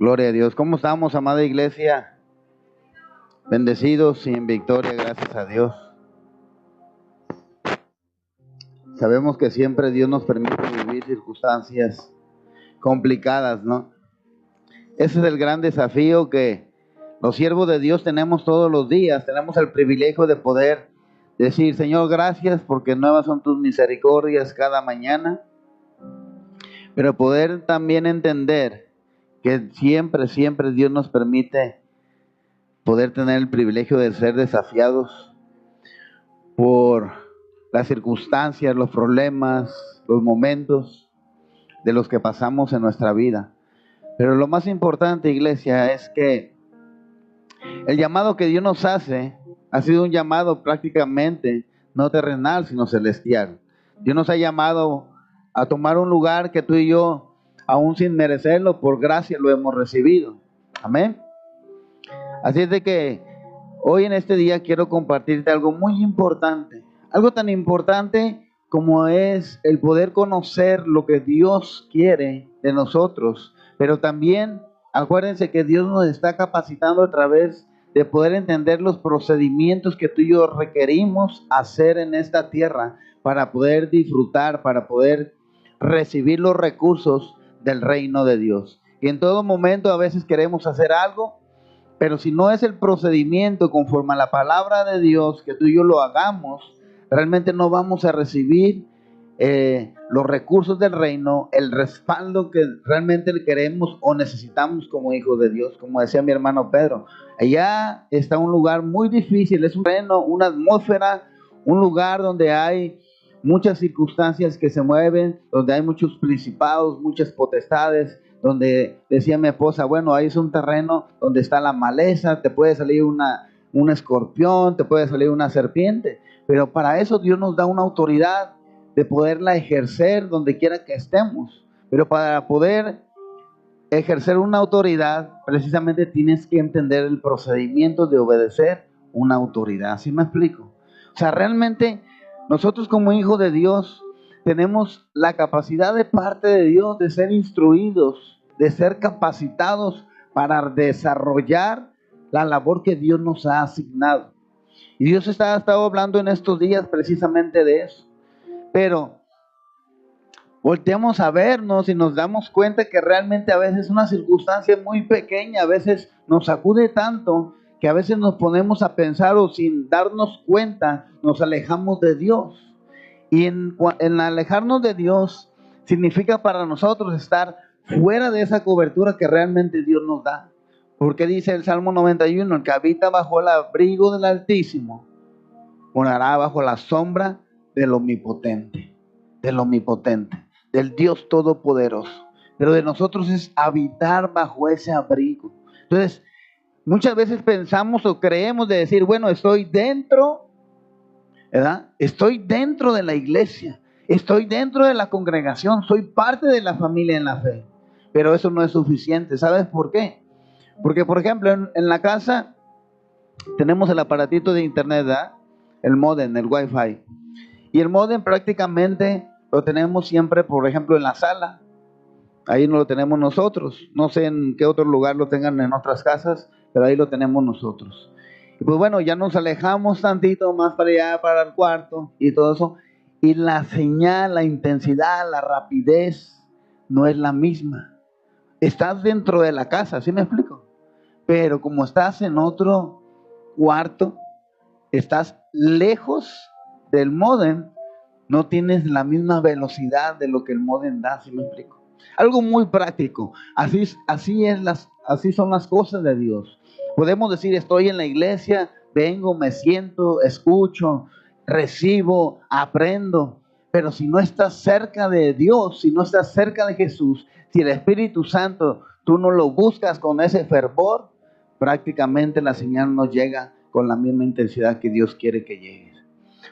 Gloria a Dios. ¿Cómo estamos, amada iglesia? Bendecidos y en victoria, gracias a Dios. Sabemos que siempre Dios nos permite vivir circunstancias complicadas, ¿no? Ese es el gran desafío que los siervos de Dios tenemos todos los días. Tenemos el privilegio de poder decir: Señor, gracias porque nuevas son tus misericordias cada mañana. Pero poder también entender que siempre Dios nos permite poder tener el privilegio de ser desafiados por las circunstancias, los problemas, los momentos de los que pasamos en nuestra vida. Pero lo más importante, iglesia, es que el llamado que Dios nos hace ha sido un llamado prácticamente no terrenal, sino celestial. Dios nos ha llamado a tomar un lugar que tú y yo, aún sin merecerlo, por gracia lo hemos recibido. Amén. Así es de que hoy en este día quiero compartirte algo muy importante. Algo tan importante como es el poder conocer lo que Dios quiere de nosotros. Pero también acuérdense que Dios nos está capacitando a través de poder entender los procedimientos que tú y yo requerimos hacer en esta tierra para poder disfrutar, para poder recibir los recursos del reino de Dios. Y en todo momento a veces queremos hacer algo, pero si no es el procedimiento conforme a la palabra de Dios, que tú y yo lo hagamos, realmente no vamos a recibir los recursos del reino, el respaldo que realmente queremos o necesitamos como hijos de Dios. Como decía mi hermano Pedro, allá está un lugar muy difícil, es un reino, una atmósfera, un lugar donde hay muchas circunstancias que se mueven, donde hay muchos principados, muchas potestades, donde decía mi esposa, bueno, ahí es un terreno donde está la maleza, te puede salir un escorpión, te puede salir una serpiente, pero para eso Dios nos da una autoridad de poderla ejercer donde quiera que estemos. Pero para poder ejercer una autoridad, precisamente tienes que entender el procedimiento de obedecer una autoridad. ¿Sí me explico? O sea, realmente nosotros como hijos de Dios tenemos la capacidad de parte de Dios de ser instruidos, de ser capacitados para desarrollar la labor que Dios nos ha asignado. Y Dios ha estado hablando en estos días precisamente de eso. Pero volteamos a vernos y nos damos cuenta que realmente a veces una circunstancia muy pequeña, a veces nos sacude tanto que a veces nos ponemos a pensar o sin darnos cuenta nos alejamos de Dios. Y en alejarnos de Dios significa para nosotros estar fuera de esa cobertura que realmente Dios nos da. Porque dice el Salmo 91, el que habita bajo el abrigo del Altísimo morará bajo la sombra del Omnipotente, del Dios Todopoderoso. Pero de nosotros es habitar bajo ese abrigo. Entonces, muchas veces pensamos o creemos de decir, bueno, estoy dentro, ¿verdad? Estoy dentro de la iglesia, estoy dentro de la congregación, soy parte de la familia en la fe. Pero eso no es suficiente. ¿Sabes por qué? Porque, por ejemplo, en la casa tenemos el aparatito de internet, ¿verdad? El módem, el wifi. Y el módem prácticamente lo tenemos siempre, por ejemplo, en la sala. Ahí no lo tenemos nosotros. No sé en qué otro lugar lo tengan en otras casas, pero ahí lo tenemos nosotros. Y pues bueno, ya nos alejamos tantito más para allá, para el cuarto y todo eso. Y la señal, la intensidad, la rapidez no es la misma. Estás dentro de la casa, ¿sí me explico? Pero como estás en otro cuarto, estás lejos del módem, no tienes la misma velocidad de lo que el módem da, ¿sí me explico? Algo muy práctico. Así son las cosas de Dios. Podemos decir, estoy en la iglesia, vengo, me siento, escucho, recibo, aprendo. Pero si no estás cerca de Dios, si no estás cerca de Jesús, si el Espíritu Santo tú no lo buscas con ese fervor, prácticamente la señal no llega con la misma intensidad que Dios quiere que llegue.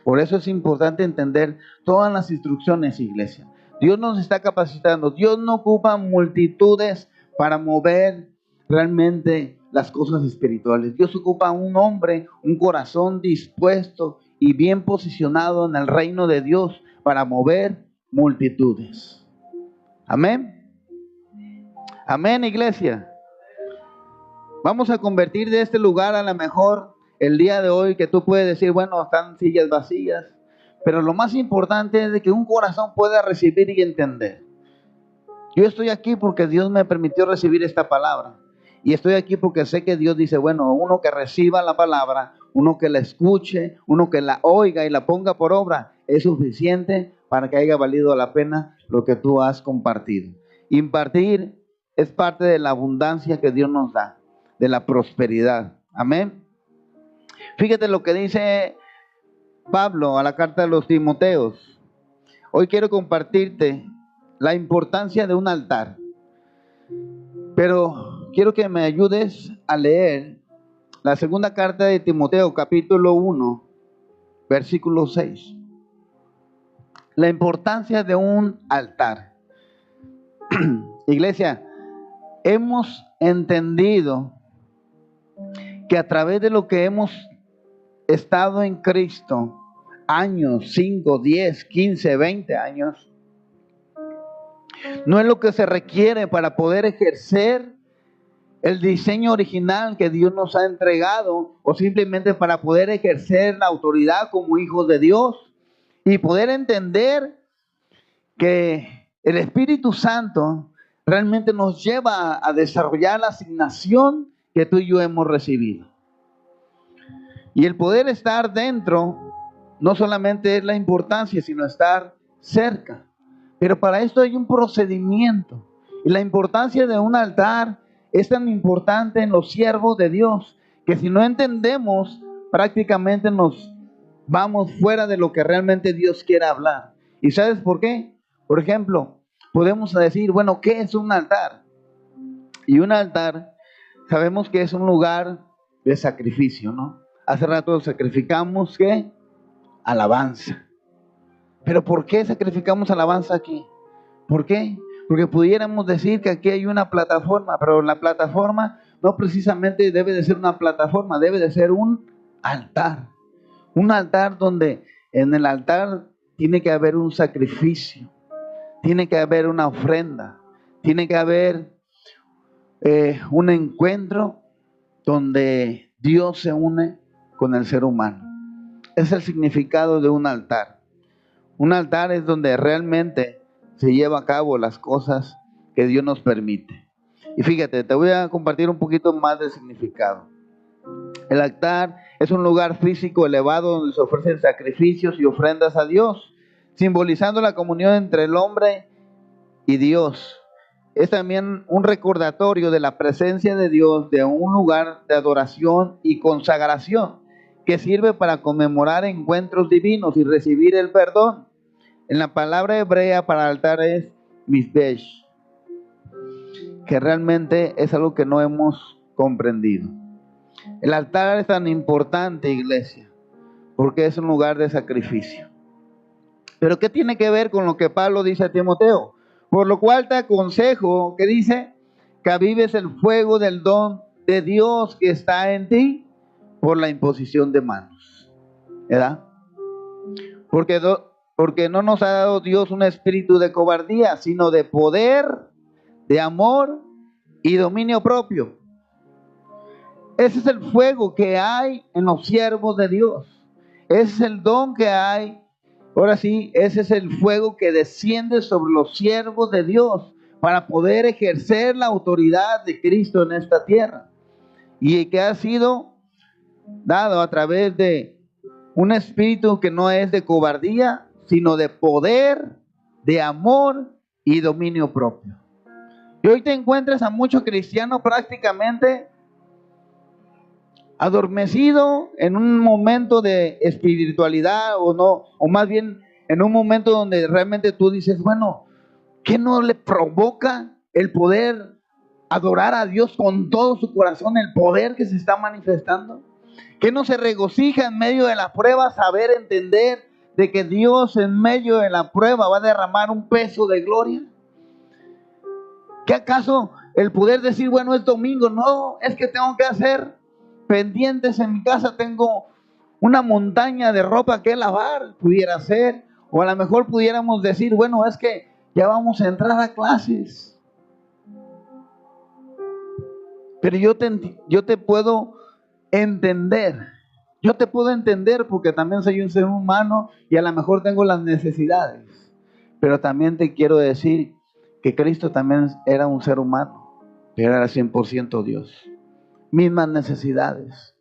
Por eso es importante entender todas las instrucciones, iglesia. Dios nos está capacitando. Dios no ocupa multitudes para mover realmente las cosas espirituales. Dios ocupa un hombre, un corazón dispuesto y bien posicionado en el reino de Dios para mover multitudes. Amén. Amén, iglesia. Vamos a convertir de este lugar a lo mejor el día de hoy que tú puedes decir, bueno, están sillas vacías, pero lo más importante es de que un corazón pueda recibir y entender. Yo estoy aquí porque Dios me permitió recibir esta palabra. Y estoy aquí porque sé que Dios dice, bueno, uno que reciba la palabra, uno que la escuche, uno que la oiga y la ponga por obra, es suficiente para que haya valido la pena lo que tú has compartido. Impartir es parte de la abundancia que Dios nos da, de la prosperidad. Amén. Fíjate lo que dice Pablo a la carta de los Timoteos. Hoy quiero compartirte la importancia de un altar, pero quiero que me ayudes a leer la segunda carta de Timoteo, capítulo 1, versículo 6. La importancia de un altar. Iglesia, hemos entendido que a través de lo que hemos estado en Cristo, años, 5, 10, 15, 20 años, no es lo que se requiere para poder ejercer el diseño original que Dios nos ha entregado, o simplemente para poder ejercer la autoridad como hijos de Dios y poder entender que el Espíritu Santo realmente nos lleva a desarrollar la asignación que tú y yo hemos recibido. Y el poder estar dentro no solamente es la importancia, sino estar cerca. Pero para esto hay un procedimiento. Y la importancia de un altar es tan importante en los siervos de Dios, que si no entendemos, prácticamente nos vamos fuera de lo que realmente Dios quiere hablar. ¿Y sabes por qué? Por ejemplo, podemos decir, bueno, ¿qué es un altar? Y un altar, sabemos que es un lugar de sacrificio, ¿no? Hace rato sacrificamos, ¿qué? Alabanza. Pero ¿por qué sacrificamos alabanza aquí? ¿Por qué? Porque pudiéramos decir que aquí hay una plataforma, pero la plataforma no precisamente debe de ser una plataforma, debe de ser un altar. Un altar donde en el altar tiene que haber un sacrificio, tiene que haber una ofrenda, tiene que haber un encuentro donde Dios se une con el ser humano. Es el significado de un altar. Un altar es donde realmente se lleva a cabo las cosas que Dios nos permite. Y fíjate, te voy a compartir un poquito más del significado. El altar es un lugar físico elevado donde se ofrecen sacrificios y ofrendas a Dios, simbolizando la comunión entre el hombre y Dios. Es también un recordatorio de la presencia de Dios, de un lugar de adoración y consagración que sirve para conmemorar encuentros divinos y recibir el perdón. En la palabra hebrea para altar es mizbesh, que realmente es algo que no hemos comprendido. El altar es tan importante, iglesia, porque es un lugar de sacrificio. Pero ¿qué tiene que ver con lo que Pablo dice a Timoteo? Por lo cual te aconsejo, que dice, que avives el fuego del don de Dios que está en ti por la imposición de manos. ¿Verdad? Porque no nos ha dado Dios un espíritu de cobardía, sino de poder, de amor y dominio propio. Ese es el fuego que hay en los siervos de Dios. Ese es el don que hay. Ahora sí, ese es el fuego que desciende sobre los siervos de Dios para poder ejercer la autoridad de Cristo en esta tierra. Y que ha sido dado a través de un espíritu que no es de cobardía, sino de poder, de amor y dominio propio. Y hoy te encuentras a muchos cristianos prácticamente adormecido en un momento de espiritualidad o no, o más bien en un momento donde realmente tú dices, bueno, ¿qué no le provoca el poder adorar a Dios con todo su corazón, el poder que se está manifestando? ¿Qué no se regocija en medio de la prueba saber entender de que Dios en medio de la prueba va a derramar un peso de gloria? ¿Qué acaso el poder decir, bueno, es domingo? No, es que tengo que hacer pendientes en mi casa, tengo una montaña de ropa que lavar, pudiera ser, o a lo mejor pudiéramos decir, bueno, es que ya vamos a entrar a clases. Pero yo te puedo entender. Yo te puedo entender porque también soy un ser humano y a lo mejor tengo las necesidades. Pero también te quiero decir que Cristo también era un ser humano, pero era 100% Dios. Mismas necesidades.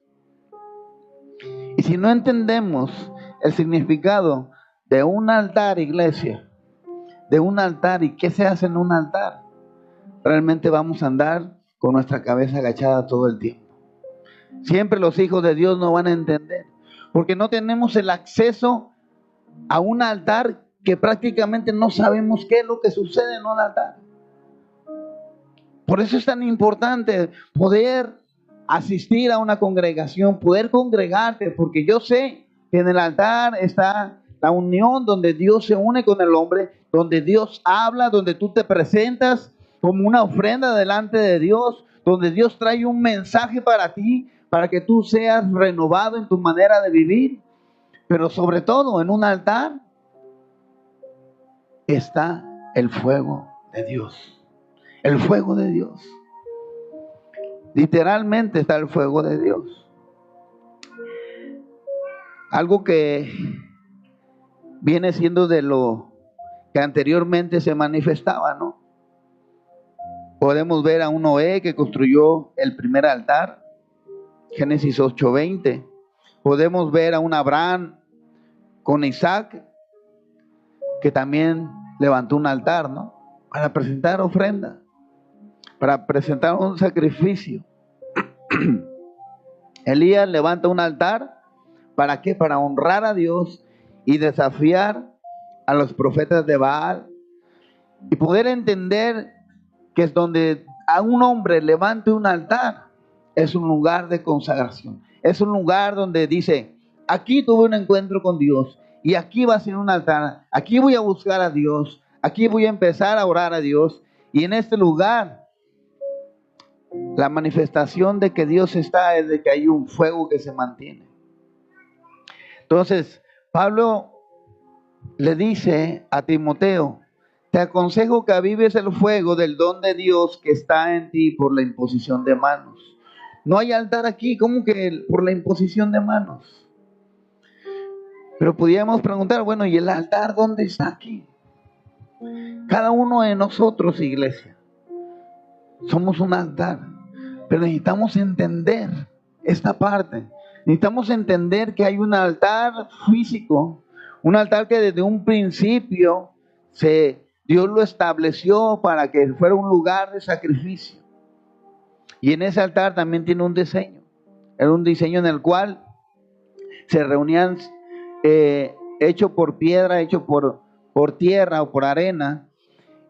Y si no entendemos el significado de un altar, iglesia, de un altar y qué se hace en un altar, realmente vamos a andar con nuestra cabeza agachada todo el tiempo. Siempre los hijos de Dios no van a entender, porque no tenemos el acceso a un altar que prácticamente no sabemos qué es lo que sucede en un altar. Por eso es tan importante poder asistir a una congregación, poder congregarte, porque yo sé que en el altar está la unión donde Dios se une con el hombre, donde Dios habla, donde tú te presentas como una ofrenda delante de Dios, donde Dios trae un mensaje para ti, para que tú seas renovado en tu manera de vivir. Pero sobre todo en un altar está el fuego de Dios. El fuego de Dios. Literalmente está el fuego de Dios. Algo que viene siendo de lo que anteriormente se manifestaba, ¿no? Podemos ver a un Noé que construyó el primer altar, Génesis 8:20. Podemos ver a un Abraham con Isaac, que también levantó un altar, ¿no? Para presentar ofrenda, para presentar un sacrificio. Elías levanta un altar, ¿para qué? Para honrar a Dios y desafiar a los profetas de Baal. Y poder entender que es donde a un hombre levante un altar, es un lugar de consagración. Es un lugar donde dice, aquí tuve un encuentro con Dios y aquí va a ser un altar. Aquí voy a buscar a Dios. Aquí voy a empezar a orar a Dios. Y en este lugar, la manifestación de que Dios está es de que hay un fuego que se mantiene. Entonces, Pablo le dice a Timoteo, te aconsejo que avives el fuego del don de Dios que está en ti por la imposición de manos. No hay altar aquí, ¿cómo que por la imposición de manos? Pero podríamos preguntar, bueno, ¿y el altar dónde está aquí? Cada uno de nosotros, iglesia, somos un altar, pero necesitamos entender esta parte. Necesitamos entender que hay un altar físico, un altar que desde un principio Dios lo estableció para que fuera un lugar de sacrificio. Y en ese altar también tiene un diseño. Era un diseño en el cual se reunían hecho por piedra, hecho por tierra o por arena,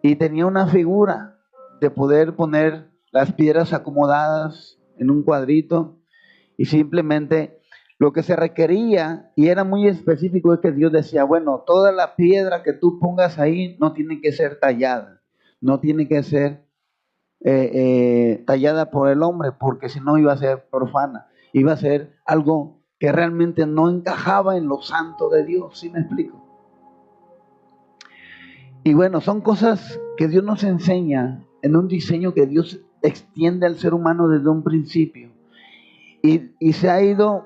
y tenía una figura de poder poner las piedras acomodadas en un cuadrito, y simplemente lo que se requería, y era muy específico, es que Dios decía, bueno, toda la piedra que tú pongas ahí no tiene que ser tallada, no tiene que ser tallada por el hombre, porque si no iba a ser profana, iba a ser algo que realmente no encajaba en lo santo de Dios. ¿Sí me explico? Y bueno, son cosas que Dios nos enseña en un diseño que Dios extiende al ser humano desde un principio, y se ha ido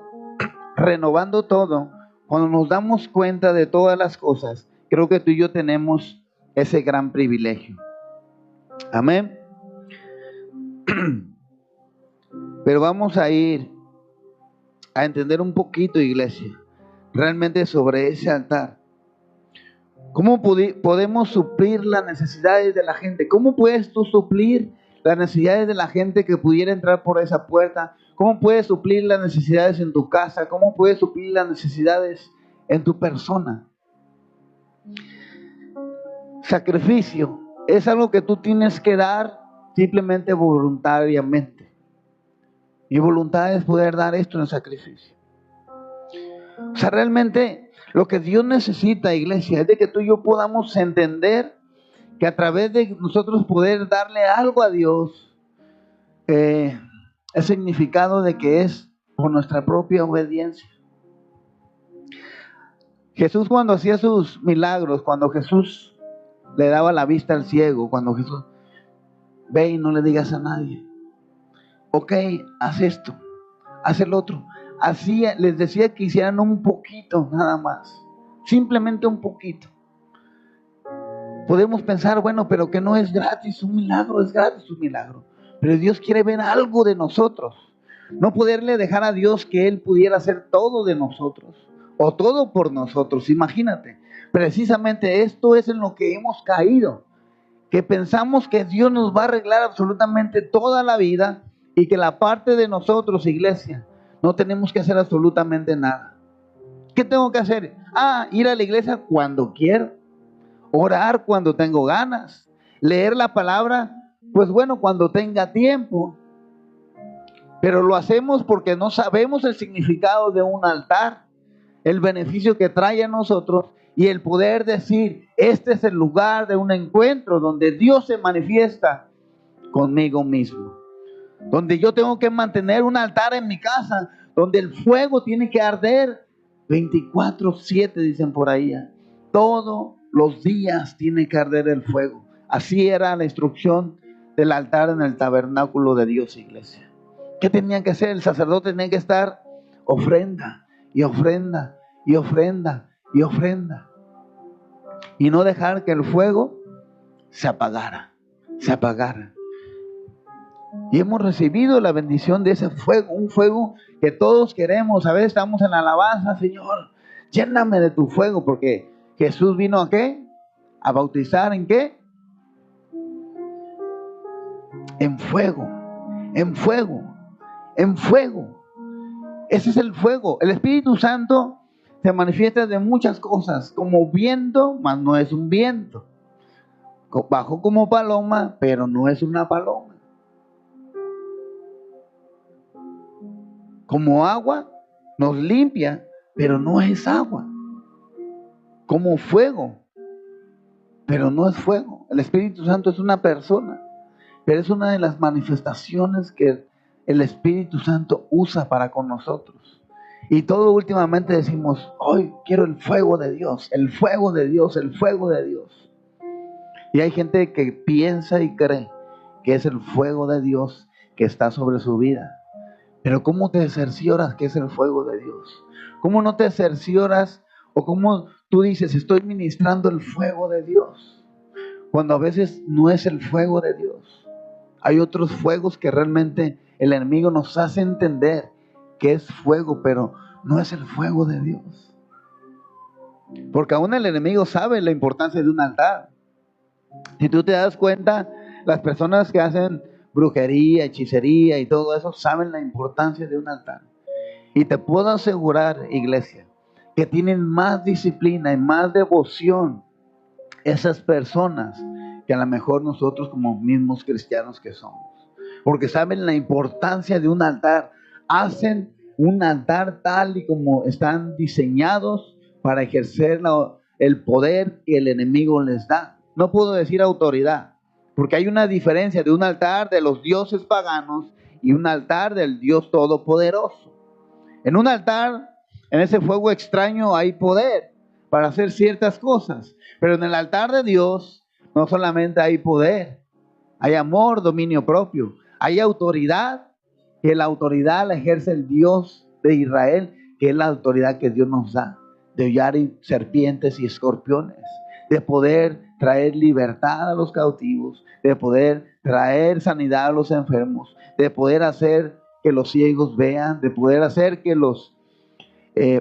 renovando todo. Cuando nos damos cuenta de todas las cosas, creo que tú y yo tenemos ese gran privilegio. Amén. Pero vamos a ir a entender un poquito, iglesia, realmente sobre ese altar. ¿Cómo podemos suplir las necesidades de la gente? ¿Cómo puedes tú suplir las necesidades de la gente que pudiera entrar por esa puerta? ¿Cómo puedes suplir las necesidades en tu casa? ¿Cómo puedes suplir las necesidades en tu persona? Sacrificio es algo que tú tienes que dar simplemente voluntariamente. Mi voluntad es poder dar esto en sacrificio. O sea, realmente lo que Dios necesita, iglesia, es de que tú y yo podamos entender que a través de nosotros poder darle algo a Dios, el significado de que es por nuestra propia obediencia. Jesús, cuando hacía sus milagros, cuando Jesús le daba la vista al ciego, cuando Jesús, ve y no le digas a nadie. ok, haz esto, haz el otro. Así les decía que hicieran un poquito nada más, simplemente un poquito. Podemos pensar, bueno, pero que no es gratis un milagro, es gratis un milagro. Pero Dios quiere ver algo de nosotros. No poderle dejar a Dios que Él pudiera hacer todo de nosotros o todo por nosotros. Imagínate, precisamente esto es en lo que hemos caído, que pensamos que Dios nos va a arreglar absolutamente toda la vida y que la parte de nosotros, iglesia, no tenemos que hacer absolutamente nada. ¿Qué tengo que hacer? Ir a la iglesia cuando quiero, orar cuando tengo ganas, leer la palabra, pues bueno, cuando tenga tiempo. Pero lo hacemos porque no sabemos el significado de un altar, el beneficio que trae a nosotros y el poder decir, este es el lugar de un encuentro donde Dios se manifiesta conmigo mismo. Donde yo tengo que mantener un altar en mi casa, donde el fuego tiene que arder 24/7, dicen por ahí. Todos los días tiene que arder el fuego. Así era la instrucción del altar en el tabernáculo de Dios, iglesia. ¿Qué tenían que hacer? El sacerdote tenía que estar ofrenda y ofrenda y ofrenda y ofrenda. Y no dejar que el fuego se apagara, se apagara. Y hemos recibido la bendición de ese fuego, un fuego que todos queremos. A veces estamos en la alabanza, Señor, lléname de tu fuego, porque Jesús vino ¿a qué? A bautizar ¿en qué? En fuego, en fuego, en fuego. Ese es el fuego. El Espíritu Santo se manifiesta de muchas cosas, como viento, mas no es un viento. Bajó como paloma, pero no es una paloma. Como agua, nos limpia, pero no es agua. Como fuego, pero no es fuego. El Espíritu Santo es una persona, pero es una de las manifestaciones que el Espíritu Santo usa para con nosotros. Y todo últimamente decimos, hoy quiero el fuego de Dios, el fuego de Dios, el fuego de Dios. Y hay gente que piensa y cree que es el fuego de Dios que está sobre su vida. Pero ¿cómo te cercioras que es el fuego de Dios? ¿Cómo no te cercioras o cómo tú dices, estoy ministrando el fuego de Dios? Cuando a veces no es el fuego de Dios. Hay otros fuegos que realmente el enemigo nos hace entender que es fuego, pero no es el fuego de Dios. Porque aún el enemigo sabe la importancia de un altar. Si tú te das cuenta, las personas que hacen brujería, hechicería y todo eso saben la importancia de un altar. Y te puedo asegurar, iglesia, que tienen más disciplina y más devoción esas personas que a lo mejor nosotros como mismos cristianos que somos. Porque saben la importancia de un altar. Hacen un altar tal y como están diseñados para ejercer el poder que el enemigo les da. No puedo decir autoridad, porque hay una diferencia de un altar de los dioses paganos y un altar del Dios Todopoderoso. En un altar, en ese fuego extraño, hay poder para hacer ciertas cosas. Pero en el altar de Dios no solamente hay poder, hay amor, dominio propio, hay autoridad, que la autoridad la ejerce el Dios de Israel, que es la autoridad que Dios nos da, de hollar serpientes y escorpiones, de poder traer libertad a los cautivos, de poder traer sanidad a los enfermos, de poder hacer que los ciegos vean, de poder hacer que los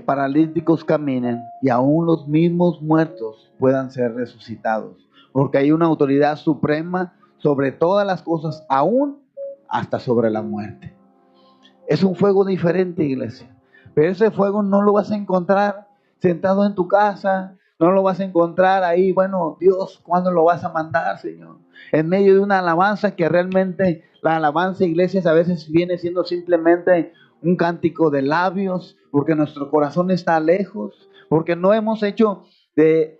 paralíticos caminen y aún los mismos muertos puedan ser resucitados, porque hay una autoridad suprema sobre todas las cosas, aún hasta sobre la muerte. Es un fuego diferente, iglesia, pero ese fuego no lo vas a encontrar sentado en tu casa, no lo vas a encontrar ahí, bueno, Dios, ¿cuándo lo vas a mandar, Señor? En medio de una alabanza que realmente la alabanza, iglesias, a veces viene siendo simplemente un cántico de labios, porque nuestro corazón está lejos, porque no hemos hecho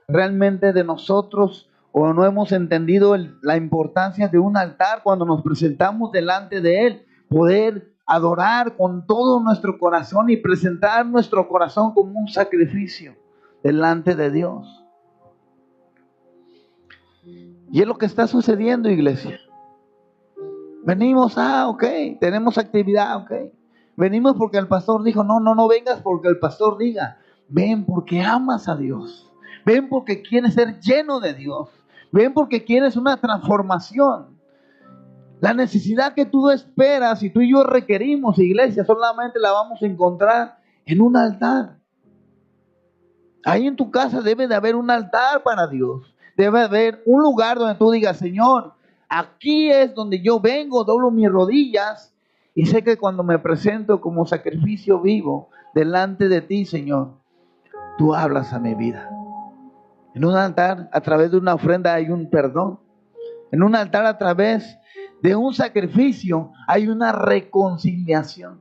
realmente de nosotros o no hemos entendido la importancia de un altar cuando nos presentamos delante de Él, poder adorar con todo nuestro corazón y presentar nuestro corazón como un sacrificio delante de Dios. Y es lo que está sucediendo, iglesia. Venimos, ok, tenemos actividad, ok. Venimos porque el pastor dijo, no vengas porque el pastor diga. Ven porque amas a Dios. Ven porque quieres ser lleno de Dios. Ven porque quieres una transformación. La necesidad que tú esperas y tú y yo requerimos, iglesia, solamente la vamos a encontrar en un altar. Ahí en tu casa debe de haber un altar para Dios. Debe haber un lugar donde tú digas, Señor, aquí es donde yo vengo, doblo mis rodillas y sé que cuando me presento como sacrificio vivo delante de ti, Señor, tú hablas a mi vida. En un altar, a través de una ofrenda hay un perdón. En un altar, a través de un sacrificio, hay una reconciliación.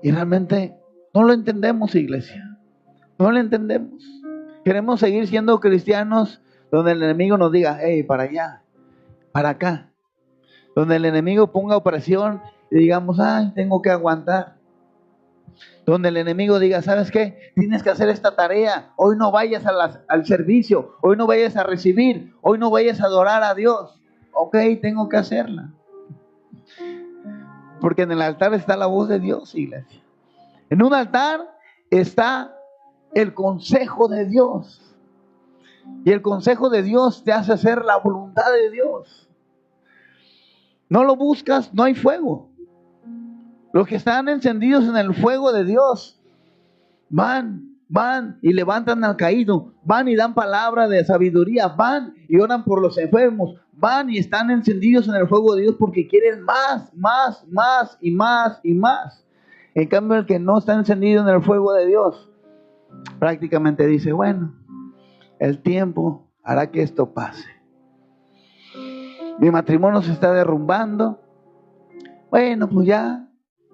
Y realmente no lo entendemos, iglesia. No lo entendemos. Queremos seguir siendo cristianos donde el enemigo nos diga, hey, para allá, para acá. Donde el enemigo ponga opresión y digamos, ay, tengo que aguantar. Donde el enemigo diga, ¿sabes qué? Tienes que hacer esta tarea. Hoy no vayas al servicio. Hoy no vayas a recibir. Hoy no vayas a adorar a Dios. Ok, tengo que hacerla. Porque en el altar está la voz de Dios, iglesia. En un altar está el consejo de Dios. Y el consejo de Dios te hace hacer la voluntad de Dios. No lo buscas, no hay fuego. Los que están encendidos en el fuego de Dios van y levantan al caído, van y dan palabra de sabiduría, van y oran por los enfermos, van y están encendidos en el fuego de Dios porque quieren más y más y más. En cambio, el que no está encendido en el fuego de Dios prácticamente dice, bueno, el tiempo hará que esto pase. Mi matrimonio se está derrumbando. Bueno, pues ya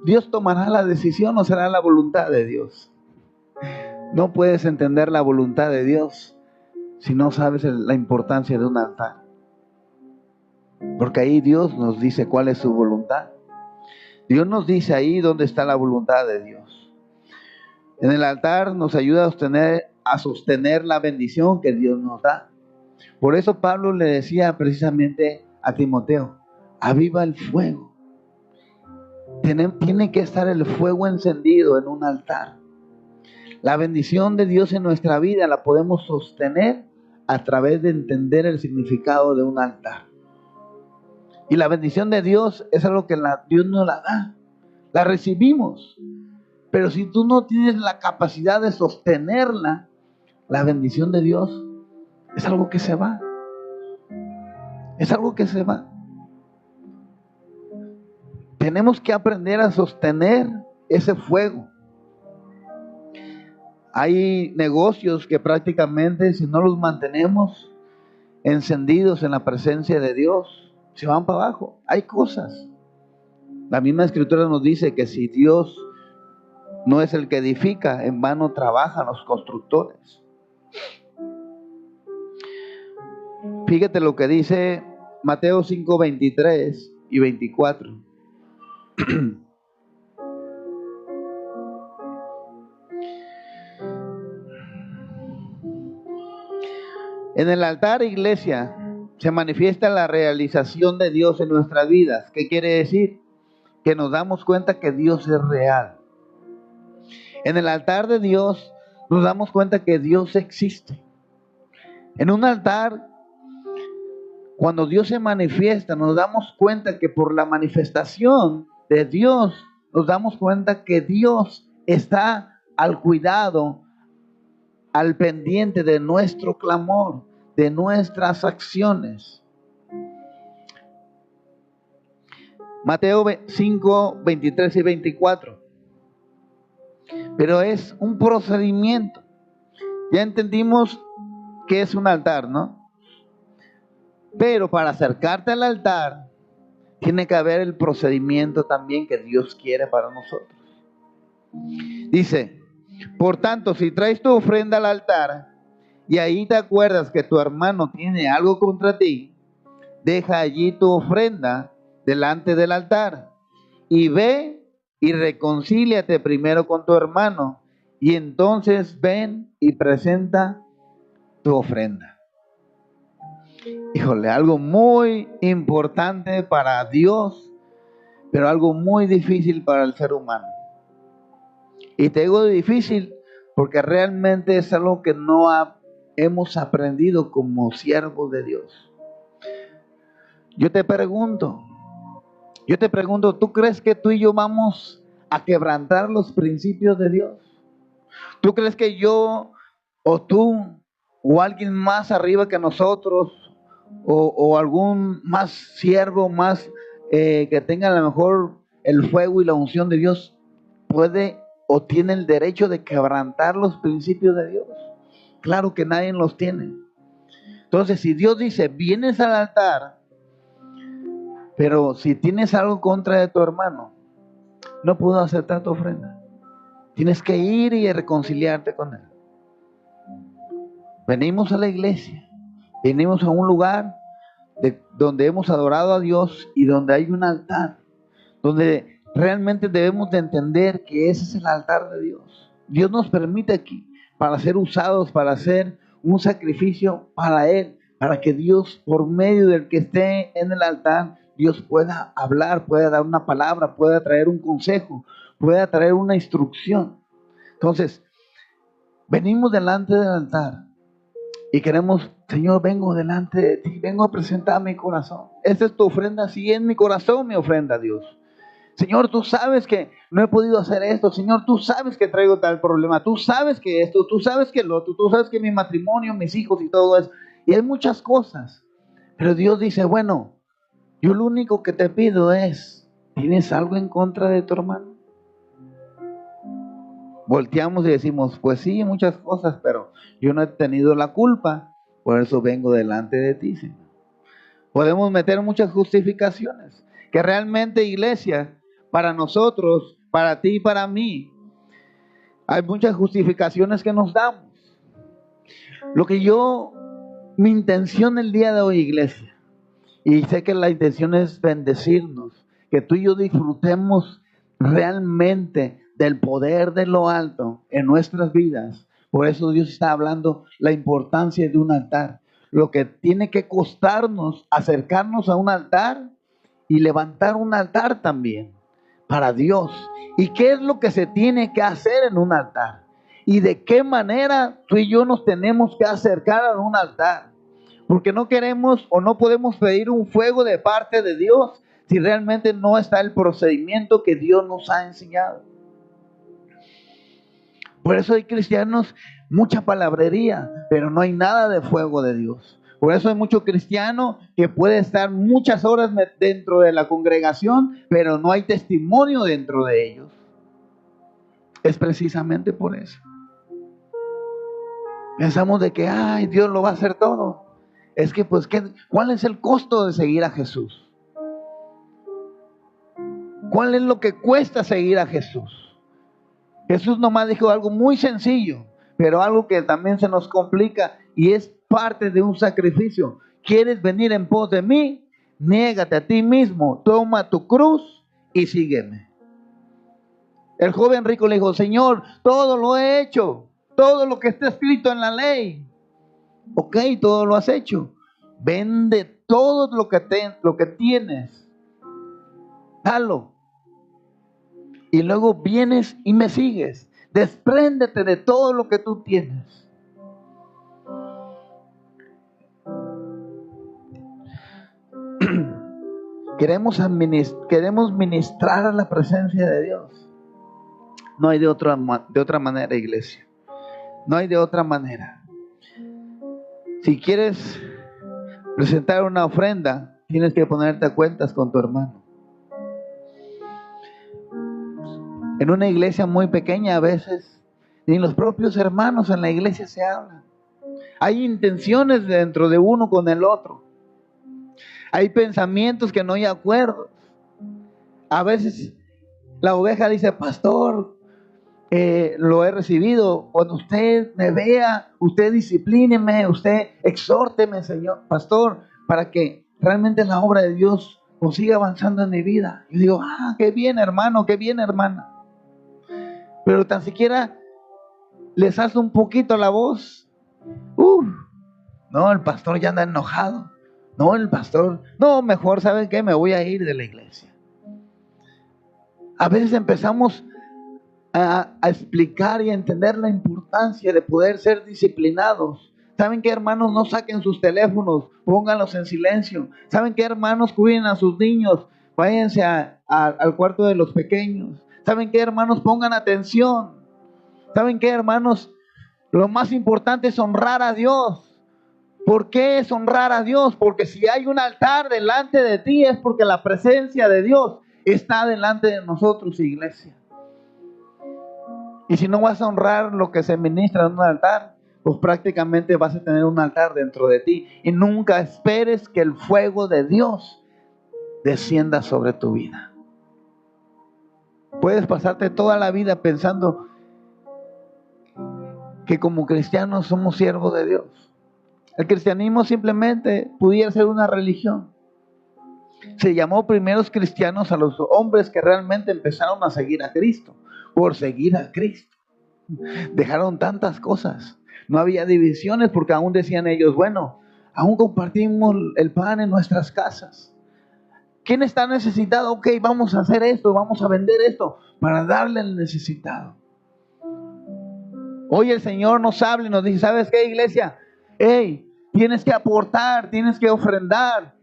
Dios tomará la decisión o será la voluntad de Dios. No puedes entender la voluntad de Dios si no sabes la importancia de un altar. Porque ahí Dios nos dice cuál es su voluntad. Dios nos dice ahí dónde está la voluntad de Dios. En el altar nos ayuda a sostener la bendición que Dios nos da. Por eso Pablo le decía precisamente a Timoteo, aviva el fuego. Tiene que estar el fuego encendido en un altar. La bendición de Dios en nuestra vida la podemos sostener a través de entender el significado de un altar. Y la bendición de Dios es algo que Dios nos la da. La recibimos. Pero si tú no tienes la capacidad de sostenerla, la bendición de Dios es algo que se va. Es algo que se va. Tenemos que aprender a sostener ese fuego. Hay negocios que prácticamente, si no los mantenemos encendidos en la presencia de Dios, se van para abajo. Hay cosas. La misma Escritura nos dice que si Dios no es el que edifica, en vano trabajan los constructores. Fíjate lo que dice Mateo 5, 23 y 24. En el altar, iglesia, se manifiesta la realización de Dios en nuestras vidas. ¿Qué quiere decir? Que nos damos cuenta que Dios es real. En el altar de Dios nos damos cuenta que Dios existe. En un altar, cuando Dios se manifiesta, nos damos cuenta que por la manifestación de Dios, nos damos cuenta que Dios está al cuidado, al pendiente de nuestro clamor, de nuestras acciones. Mateo 5, 23 y 24. Pero es un procedimiento. Ya entendimos que es un altar, ¿no? Pero para acercarte al altar, tiene que haber el procedimiento también que Dios quiere para nosotros. Dice, por tanto, si traes tu ofrenda al altar y ahí te acuerdas que tu hermano tiene algo contra ti, deja allí tu ofrenda delante del altar y ve y reconcíliate primero con tu hermano y entonces ven y presenta tu ofrenda. Híjole, algo muy importante para Dios, pero algo muy difícil para el ser humano. Y te digo difícil porque realmente es algo que no hemos aprendido como siervos de Dios. Yo te pregunto, ¿tú crees que tú y yo vamos a quebrantar los principios de Dios? ¿Tú crees que yo o tú o alguien más arriba que nosotros o algún más siervo, más que tenga a lo mejor el fuego y la unción de Dios puede o tiene el derecho de quebrantar los principios de Dios? Claro que nadie los tiene. Entonces, si Dios dice, vienes al altar, pero si tienes algo contra de tu hermano, no puedo aceptar tu ofrenda. Tienes que ir y reconciliarte con él. Venimos a la iglesia, venimos a un lugar donde hemos adorado a Dios y donde hay un altar, donde realmente debemos de entender que ese es el altar de Dios. Dios nos permite aquí para ser usados, para hacer un sacrificio para Él, para que Dios, por medio del que esté en el altar, Dios pueda hablar, pueda dar una palabra, pueda traer un consejo, pueda traer una instrucción. Entonces, venimos delante del altar y queremos, Señor, vengo delante de ti, vengo a presentar mi corazón. Esta es tu ofrenda, sí, es mi corazón, mi ofrenda a Dios. Señor, tú sabes que no he podido hacer esto. Señor, tú sabes que traigo tal problema. Tú sabes que esto, tú sabes que lo otro, tú sabes que mi matrimonio, mis hijos y todo eso. Y hay muchas cosas. Pero Dios dice, bueno, yo lo único que te pido es, ¿tienes algo en contra de tu hermano? Volteamos y decimos, pues sí, muchas cosas, pero yo no he tenido la culpa, por eso vengo delante de ti, Señor. Podemos meter muchas justificaciones, que realmente, iglesia, para nosotros, para ti y para mí, hay muchas justificaciones que nos damos. Mi intención el día de hoy, iglesia, y sé que la intención es bendecirnos, que tú y yo disfrutemos realmente del poder de lo alto en nuestras vidas. Por eso Dios está hablando la importancia de un altar. Lo que tiene que costarnos acercarnos a un altar y levantar un altar también para Dios. ¿Y qué es lo que se tiene que hacer en un altar? ¿Y de qué manera tú y yo nos tenemos que acercar a un altar? Porque no queremos o no podemos pedir un fuego de parte de Dios si realmente no está el procedimiento que Dios nos ha enseñado. Por eso hay cristianos, mucha palabrería, pero no hay nada de fuego de Dios. Por eso hay mucho cristiano que puede estar muchas horas dentro de la congregación, pero no hay testimonio dentro de ellos. Es precisamente por eso. Pensamos de que, ay, Dios lo va a hacer todo. Es que, pues, ¿cuál es el costo de seguir a Jesús? ¿Cuál es lo que cuesta seguir a Jesús? Jesús nomás dijo algo muy sencillo, pero algo que también se nos complica y es parte de un sacrificio. ¿Quieres venir en pos de mí? Niégate a ti mismo, toma tu cruz y sígueme. El joven rico le dijo, Señor, todo lo he hecho, todo lo que está escrito en la ley. Ok, todo lo has hecho. Vende todo lo que tienes. Dalo. Y luego vienes y me sigues. Despréndete de todo lo que tú tienes. Queremos ministrar a la presencia de Dios. No hay de otra manera, iglesia. No hay de otra manera. Si quieres presentar una ofrenda, tienes que ponerte a cuentas con tu hermano. En una iglesia muy pequeña a veces, ni los propios hermanos en la iglesia se hablan. Hay intenciones dentro de uno con el otro. Hay pensamientos que no hay acuerdos. A veces la oveja dice, pastor, lo he recibido. Cuando usted me vea, usted disciplíneme, usted exhórteme, Señor, pastor, para que realmente la obra de Dios siga avanzando en mi vida. Yo digo, qué bien, hermano, qué bien, hermana. Pero tan siquiera les hace un poquito la voz. No, el pastor ya anda enojado. No, el pastor, no, mejor, ¿saben qué? Me voy a ir de la iglesia. A veces empezamos a explicar y a entender la importancia de poder ser disciplinados. ¿Saben qué, hermanos? No saquen sus teléfonos, pónganlos en silencio. ¿Saben qué, hermanos? Cuiden a sus niños, váyanse al cuarto de los pequeños. ¿Saben qué, hermanos? Pongan atención. ¿Saben qué, hermanos? Lo más importante es honrar a Dios. ¿Por qué es honrar a Dios? Porque si hay un altar delante de ti es porque la presencia de Dios está delante de nosotros, iglesia. Y si no vas a honrar lo que se ministra en un altar, pues prácticamente vas a tener un altar dentro de ti. Y nunca esperes que el fuego de Dios descienda sobre tu vida. Puedes pasarte toda la vida pensando que como cristianos somos siervos de Dios. El cristianismo simplemente pudiera ser una religión. Se llamó primeros cristianos a los hombres que realmente empezaron a seguir a Cristo. Por seguir a Cristo. Dejaron tantas cosas. No había divisiones porque aún decían ellos, bueno, aún compartimos el pan en nuestras casas. ¿Quién está necesitado? Ok, vamos a hacer esto, vamos a vender esto para darle al necesitado. Hoy el Señor nos habla y nos dice, ¿sabes qué, iglesia? Hey, tienes que aportar, tienes que ofrendar,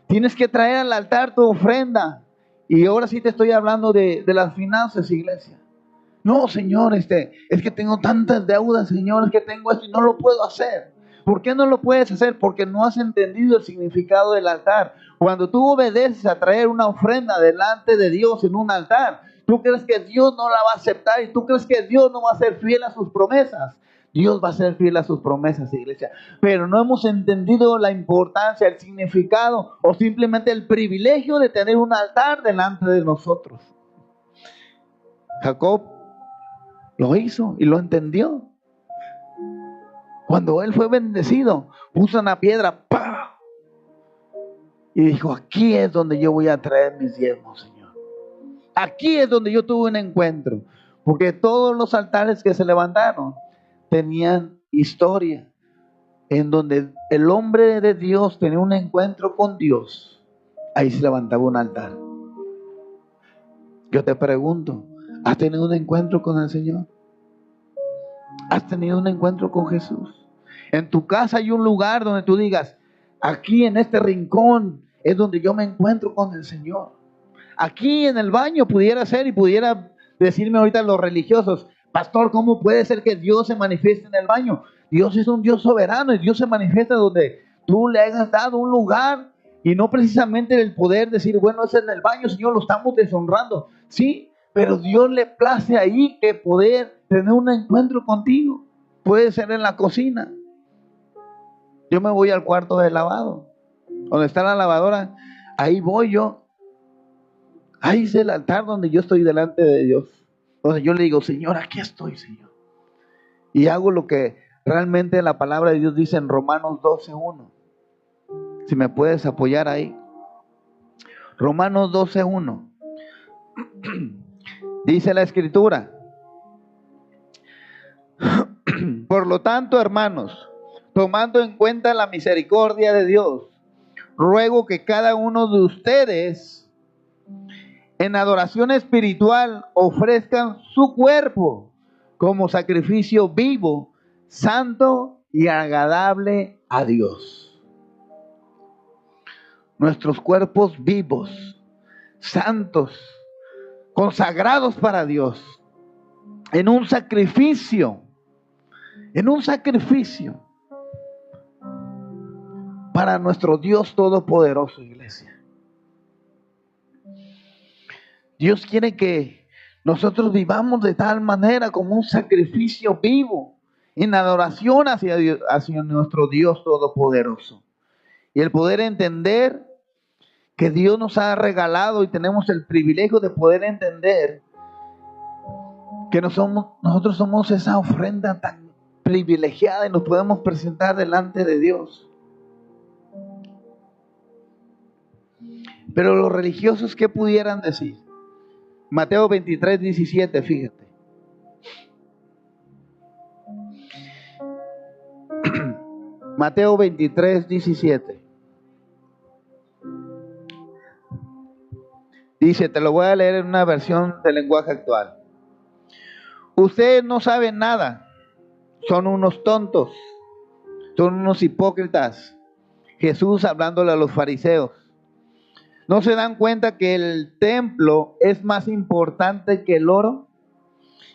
tienes que traer al altar tu ofrenda. Y ahora sí te estoy hablando de las finanzas, iglesia. No, Señor, es que tengo tantas deudas, Señor, es que tengo esto y no lo puedo hacer. ¿Por qué no lo puedes hacer? Porque no has entendido el significado del altar. Cuando tú obedeces a traer una ofrenda delante de Dios en un altar, tú crees que Dios no la va a aceptar y tú crees que Dios no va a ser fiel a sus promesas. Dios va a ser fiel a sus promesas, iglesia. Pero no hemos entendido la importancia, el significado o simplemente el privilegio de tener un altar delante de nosotros. Jacob lo hizo y lo entendió. Cuando él fue bendecido, puso una piedra, ¡pah! Y dijo, aquí es donde yo voy a traer mis diezmos, Señor. Aquí es donde yo tuve un encuentro. Porque todos los altares que se levantaron tenían historia. En donde el hombre de Dios tenía un encuentro con Dios, ahí se levantaba un altar. Yo te pregunto, ¿has tenido un encuentro con el Señor? ¿Has tenido un encuentro con Jesús? En tu casa hay un lugar donde tú digas, aquí en este rincón es donde yo me encuentro con el Señor. Aquí en el baño pudiera ser y pudiera decirme ahorita los religiosos, pastor, ¿cómo puede ser que Dios se manifieste en el baño? Dios es un Dios soberano y Dios se manifiesta donde tú le hayas dado un lugar y no precisamente el poder decir, bueno, es en el baño, Señor, lo estamos deshonrando. Sí, pero Dios le place ahí que poder tener un encuentro contigo. Puede ser en la cocina. Yo me voy al cuarto de lavado, donde está la lavadora, ahí voy yo. Ahí es el altar donde yo estoy delante de Dios. Donde yo le digo, Señor, aquí estoy, Señor. Y hago lo que realmente la palabra de Dios dice en Romanos 12:1. Si me puedes apoyar ahí. Romanos 12:1. Dice la Escritura. Por lo tanto, hermanos, tomando en cuenta la misericordia de Dios, ruego que cada uno de ustedes en adoración espiritual ofrezcan su cuerpo como sacrificio vivo, santo y agradable a Dios. Nuestros cuerpos vivos, santos, consagrados para Dios, en un sacrificio para nuestro Dios todopoderoso, iglesia. Dios quiere que nosotros vivamos de tal manera como un sacrificio vivo, en adoración hacia Dios, hacia nuestro Dios todopoderoso. Y el poder entender que Dios nos ha regalado y tenemos el privilegio de poder entender que nosotros somos esa ofrenda tan privilegiada y nos podemos presentar delante de Dios. Pero los religiosos, ¿qué pudieran decir? Mateo 23:17, fíjate. Mateo 23:17. Dice, te lo voy a leer en una versión del lenguaje actual. Ustedes no saben nada, son unos tontos, son unos hipócritas. Jesús hablándole a los fariseos. ¿No se dan cuenta que el templo es más importante que el oro?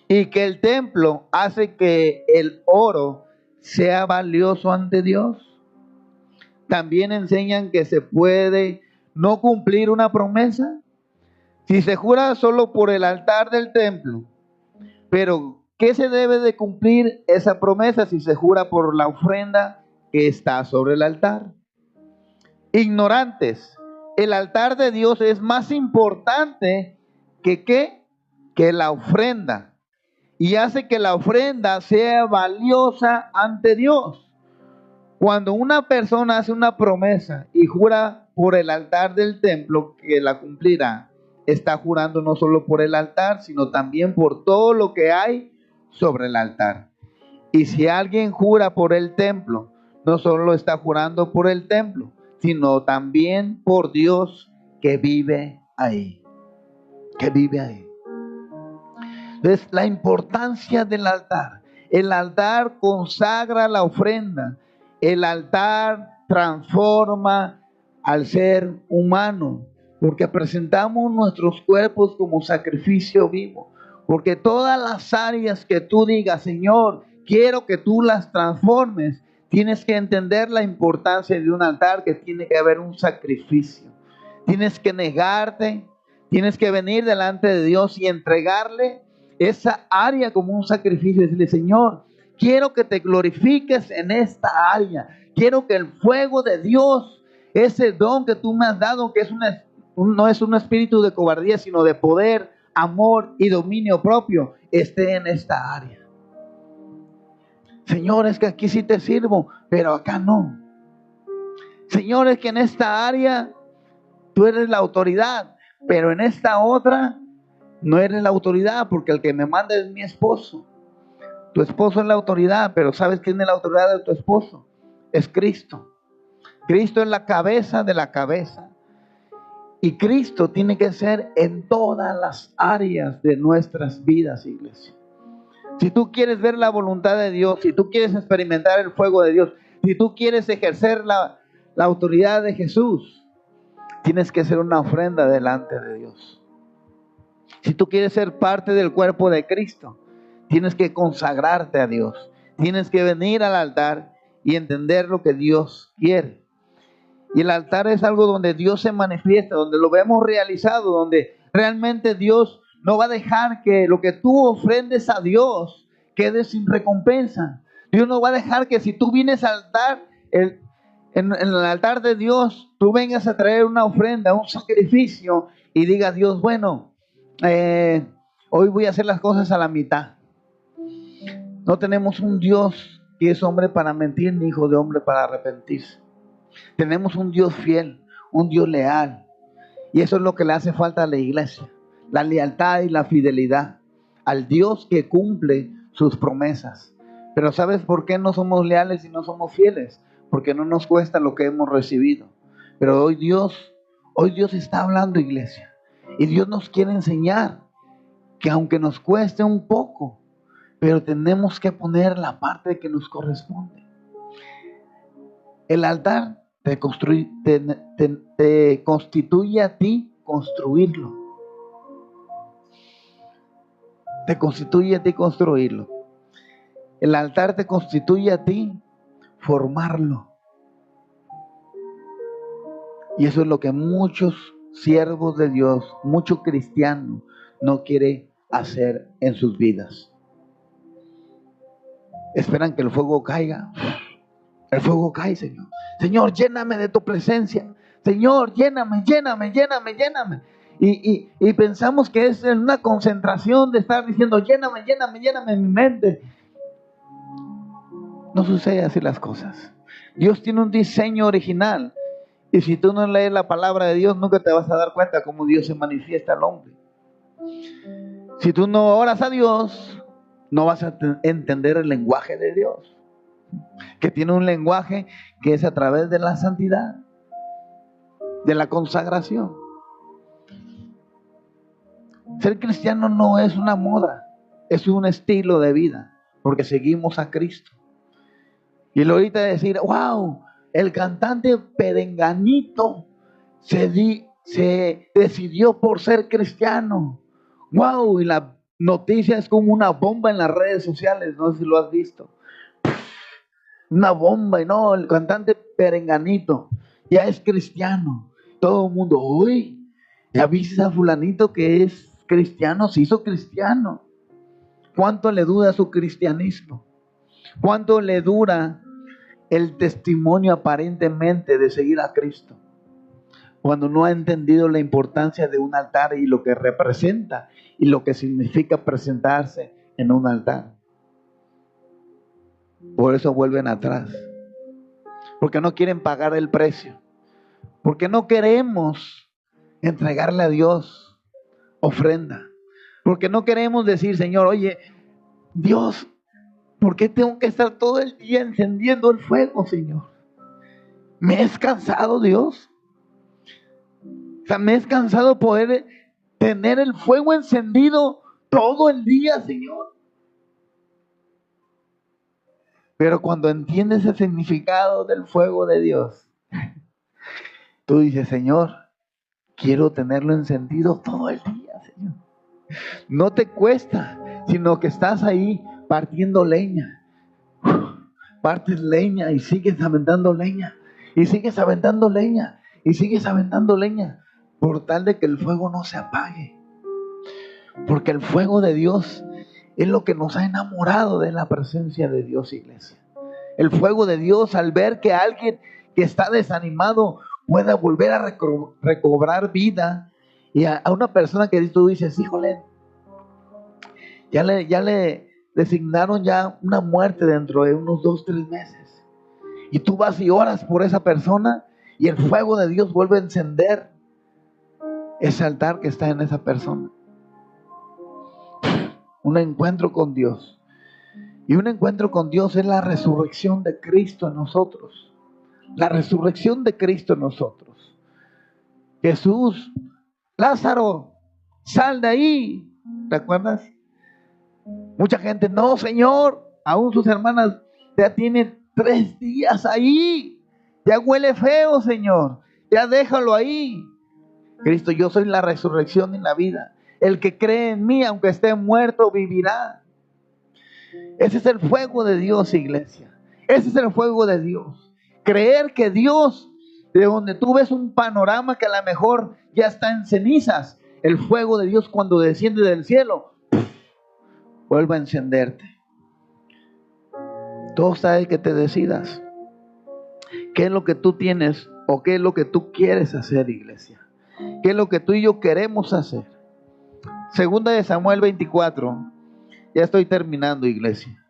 Y que el templo hace que el oro sea valioso ante Dios. También enseñan que se puede no cumplir una promesa si se jura solo por el altar del templo. Pero, ¿qué se debe de cumplir esa promesa si se jura por la ofrenda que está sobre el altar? Ignorantes, el altar de Dios es más importante que ¿qué? Que la ofrenda. Y hace que la ofrenda sea valiosa ante Dios. Cuando una persona hace una promesa y jura por el altar del templo que la cumplirá, está jurando no solo por el altar, sino también por todo lo que hay sobre el altar. Y si alguien jura por el templo, no solo está jurando por el templo, sino también por Dios que vive ahí. Que vive ahí. Entonces, la importancia del altar. El altar consagra la ofrenda. El altar transforma al ser humano, porque presentamos nuestros cuerpos como sacrificio vivo. Porque todas las áreas que tú digas, Señor, quiero que tú las transformes, tienes que entender la importancia de un altar, que tiene que haber un sacrificio. Tienes que negarte, tienes que venir delante de Dios y entregarle esa área como un sacrificio. Decirle, Señor, quiero que te glorifiques en esta área. Quiero que el fuego de Dios, ese don que tú me has dado, que es no es un espíritu de cobardía, sino de poder, amor y dominio propio, esté en esta área. Señor, es que aquí sí te sirvo, pero acá no. Señor, es que en esta área tú eres la autoridad, pero en esta otra no eres la autoridad, porque el que me manda es mi esposo. Tu esposo es la autoridad, pero ¿sabes quién es la autoridad de tu esposo? Es Cristo. Cristo es la cabeza de la cabeza. Y Cristo tiene que ser en todas las áreas de nuestras vidas, iglesia. Si tú quieres ver la voluntad de Dios, si tú quieres experimentar el fuego de Dios, si tú quieres ejercer la autoridad de Jesús, tienes que hacer una ofrenda delante de Dios. Si tú quieres ser parte del cuerpo de Cristo, tienes que consagrarte a Dios. Tienes que venir al altar y entender lo que Dios quiere. Y el altar es algo donde Dios se manifiesta, donde lo vemos realizado, donde realmente Dios no va a dejar que lo que tú ofrendes a Dios quede sin recompensa. Dios no va a dejar que si tú vienes al altar, en el altar de Dios, tú vengas a traer una ofrenda, un sacrificio y digas, Dios, bueno, hoy voy a hacer las cosas a la mitad. No tenemos un Dios que es hombre para mentir, ni hijo de hombre para arrepentirse. Tenemos un Dios fiel, un Dios leal. Y eso es lo que le hace falta a la iglesia. La lealtad y la fidelidad al Dios que cumple sus promesas. Pero ¿sabes por qué no somos leales y no somos fieles? Porque no nos cuesta lo que hemos recibido. Pero hoy Dios está hablando, iglesia. Y Dios nos quiere enseñar que aunque nos cueste un poco, pero tenemos que poner la parte que nos corresponde. El altar te constituye a ti construirlo. Te constituye a ti construirlo. El altar te constituye a ti formarlo. Y eso es lo que muchos siervos de Dios, muchos cristianos, no quieren hacer en sus vidas. Esperan que el fuego caiga. El fuego cae, Señor. Señor, lléname de tu presencia. Señor, lléname. Y pensamos que es una concentración de estar diciendo, lléname en mi mente. No sucede así las cosas. Dios tiene un diseño original. Y si tú no lees la palabra de Dios, nunca te vas a dar cuenta cómo Dios se manifiesta al hombre. Si tú no oras a Dios, no vas a entender el lenguaje de Dios, que tiene un lenguaje que es a través de la santidad, de la consagración. Ser cristiano no es una moda, es un estilo de vida, porque seguimos a Cristo. Y luego ahorita decir, wow, el cantante Perenganito se decidió por ser cristiano. Wow, y la noticia es como una bomba en las redes sociales, no sé si lo has visto. Una bomba, y no, el cantante Perenganito ya es cristiano. Todo el mundo, uy, ya viste a fulanito que es cristiano, se hizo cristiano. ¿Cuánto le dura su cristianismo? ¿Cuánto le dura el testimonio aparentemente de seguir a Cristo? Cuando no ha entendido la importancia de un altar y lo que representa y lo que significa presentarse en un altar. Por eso vuelven atrás. Porque no quieren pagar el precio. Porque no queremos entregarle a Dios ofrenda. Porque no queremos decir, Señor, oye, Dios, ¿por qué tengo que estar todo el día encendiendo el fuego, Señor? Me es cansado, Dios. O sea, me es cansado poder tener el fuego encendido todo el día, Señor. Pero cuando entiendes el significado del fuego de Dios, tú dices, Señor, quiero tenerlo encendido todo el día, Señor. No te cuesta, sino que estás ahí partiendo leña. Partes leña y sigues aventando leña. Y sigues aventando leña. Y sigues aventando leña. Por tal de que el fuego no se apague. Porque el fuego de Dios es lo que nos ha enamorado de la presencia de Dios, iglesia. El fuego de Dios, al ver que alguien que está desanimado pueda volver a recobrar vida. Y a una persona que tú dices, híjole, ya le designaron ya una muerte dentro de unos 2-3 meses. Y tú vas y oras por esa persona y el fuego de Dios vuelve a encender ese altar que está en esa persona. Un encuentro con Dios. Y un encuentro con Dios es la resurrección de Cristo en nosotros. La resurrección de Cristo en nosotros. Jesús, Lázaro, sal de ahí. ¿Te acuerdas? Mucha gente, no, Señor, aún sus hermanas ya tienen 3 días ahí. Ya huele feo, Señor. Ya déjalo ahí. Cristo, yo soy la resurrección y la vida. El que cree en mí, aunque esté muerto, vivirá. Ese es el fuego de Dios, iglesia. Ese es el fuego de Dios. Creer que Dios, de donde tú ves un panorama que a lo mejor ya está en cenizas, el fuego de Dios cuando desciende del cielo, vuelve a encenderte. Todo está de que te decidas. ¿Qué es lo que tú tienes o qué es lo que tú quieres hacer, iglesia? ¿Qué es lo que tú y yo queremos hacer? Segunda de Samuel 24. Ya estoy terminando, iglesia.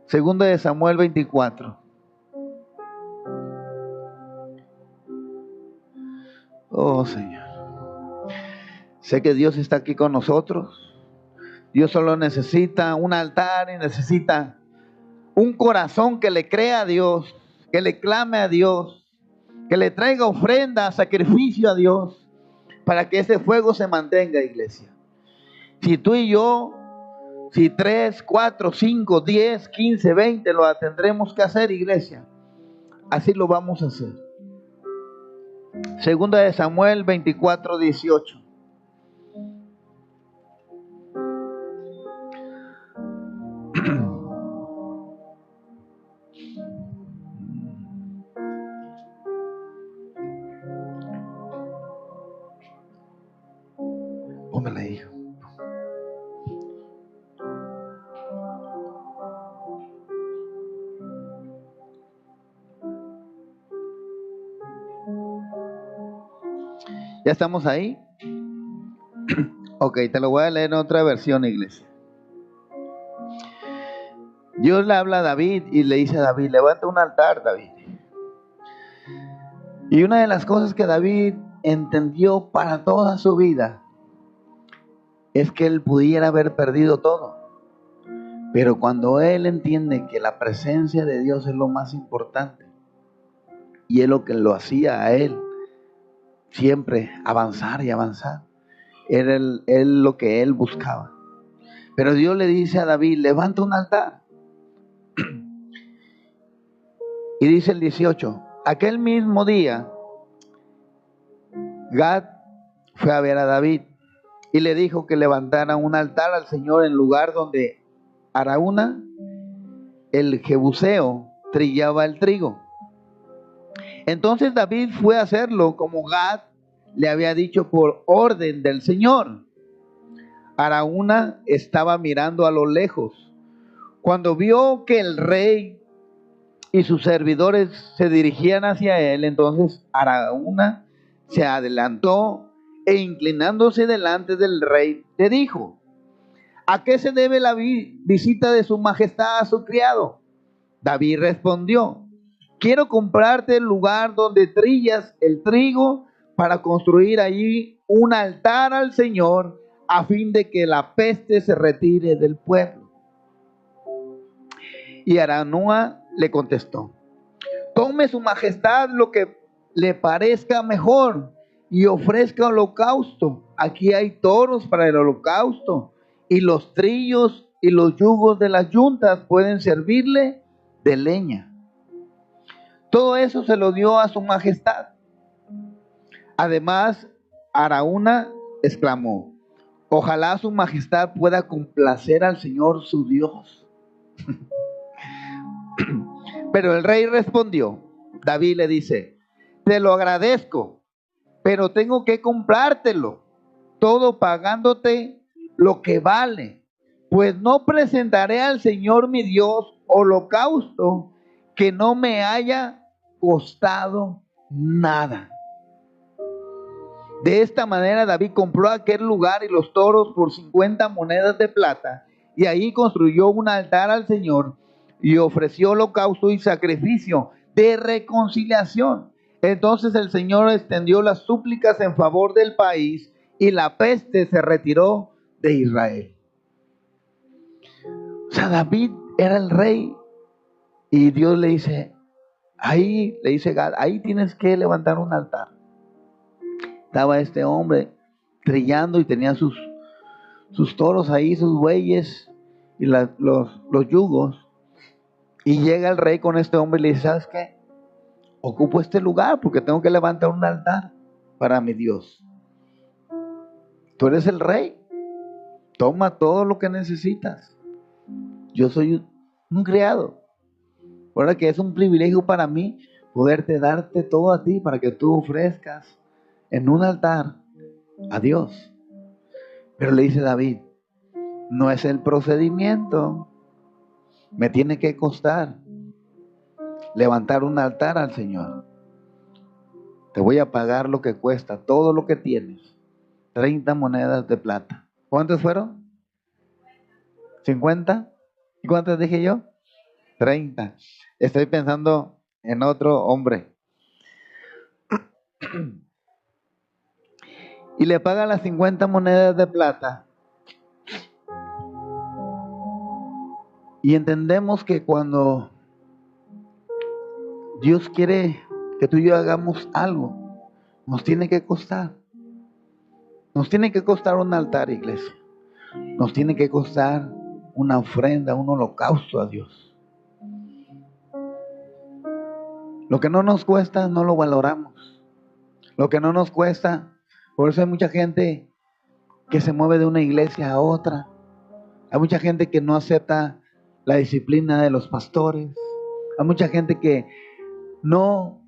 Segunda de Samuel 24. Oh, Señor. Sé que Dios está aquí con nosotros. Dios solo necesita un altar y necesita un corazón que le crea a Dios, que le clame a Dios, que le traiga ofrenda, sacrificio a Dios, para que ese fuego se mantenga, iglesia. Si tú y yo, si 3, 4, 5, 10, 15, 20 lo tendremos que hacer, iglesia, así lo vamos a hacer. Segunda de Samuel 24, 18. Póngala ahí. ¿Ya estamos ahí? Ok, te lo voy a leer en otra versión, iglesia. Dios le habla a David y le dice a David, levanta un altar, David. Y una de las cosas que David entendió para toda su vida es que él pudiera haber perdido todo. Pero cuando él entiende que la presencia de Dios es lo más importante y es lo que lo hacía a él siempre avanzar y avanzar, era lo que él buscaba. Pero Dios le dice a David, levanta un altar. Y dice el 18, aquel mismo día, Gad fue a ver a David y le dijo que levantara un altar al Señor en lugar donde Araúna, el jebuseo, trillaba el trigo. Entonces David fue a hacerlo como Gad le había dicho por orden del Señor. Araúna estaba mirando a lo lejos. Cuando vio que el rey y sus servidores se dirigían hacia él, entonces Araúna se adelantó e inclinándose delante del rey, le dijo, ¿a qué se debe la visita de su majestad a su criado? David respondió, quiero comprarte el lugar donde trillas el trigo para construir allí un altar al Señor a fin de que la peste se retire del pueblo. Y Araúna le contestó, tome su majestad lo que le parezca mejor y ofrezca holocausto. Aquí hay toros para el holocausto y los trillos y los yugos de las yuntas pueden servirle de leña. Todo eso se lo dio a su majestad. Además, Araúna exclamó, ojalá su majestad pueda complacer al Señor su Dios. Pero el rey respondió, David le dice, te lo agradezco, pero tengo que comprártelo, todo pagándote lo que vale, pues no presentaré al Señor mi Dios holocausto que no me haya costado nada. De esta manera David compró aquel lugar y los toros por 50 monedas de plata, y ahí construyó un altar al Señor y ofreció holocausto y sacrificio de reconciliación. Entonces el Señor extendió las súplicas en favor del país y la peste se retiró de Israel. O sea, David era el rey y Dios le dice, ahí, le dice Gad, ahí tienes que levantar un altar. Estaba este hombre trillando y tenía sus toros ahí, sus bueyes y los yugos. Y llega el rey con este hombre y le dice, ¿sabes qué? Ocupo este lugar porque tengo que levantar un altar para mi Dios. Tú eres el rey. Toma todo lo que necesitas. Yo soy un criado. Ahora que es un privilegio para mí poderte darte todo a ti para que tú ofrezcas en un altar a Dios. Pero le dice David, no es el procedimiento. Me tiene que costar levantar un altar al Señor. Te voy a pagar lo que cuesta, todo lo que tienes. 30 monedas de plata. ¿Cuántas fueron? 50. ¿Y cuántas dije yo? 30. Estoy pensando en otro hombre. Y le paga las 50 monedas de plata. Y entendemos que cuando Dios quiere que tú y yo hagamos algo, nos tiene que costar. Nos tiene que costar un altar, iglesia. Nos tiene que costar una ofrenda, un holocausto a Dios. Lo que no nos cuesta, no lo valoramos. Lo que no nos cuesta, por eso hay mucha gente que se mueve de una iglesia a otra. Hay mucha gente que no acepta la disciplina de los pastores. Hay mucha gente que no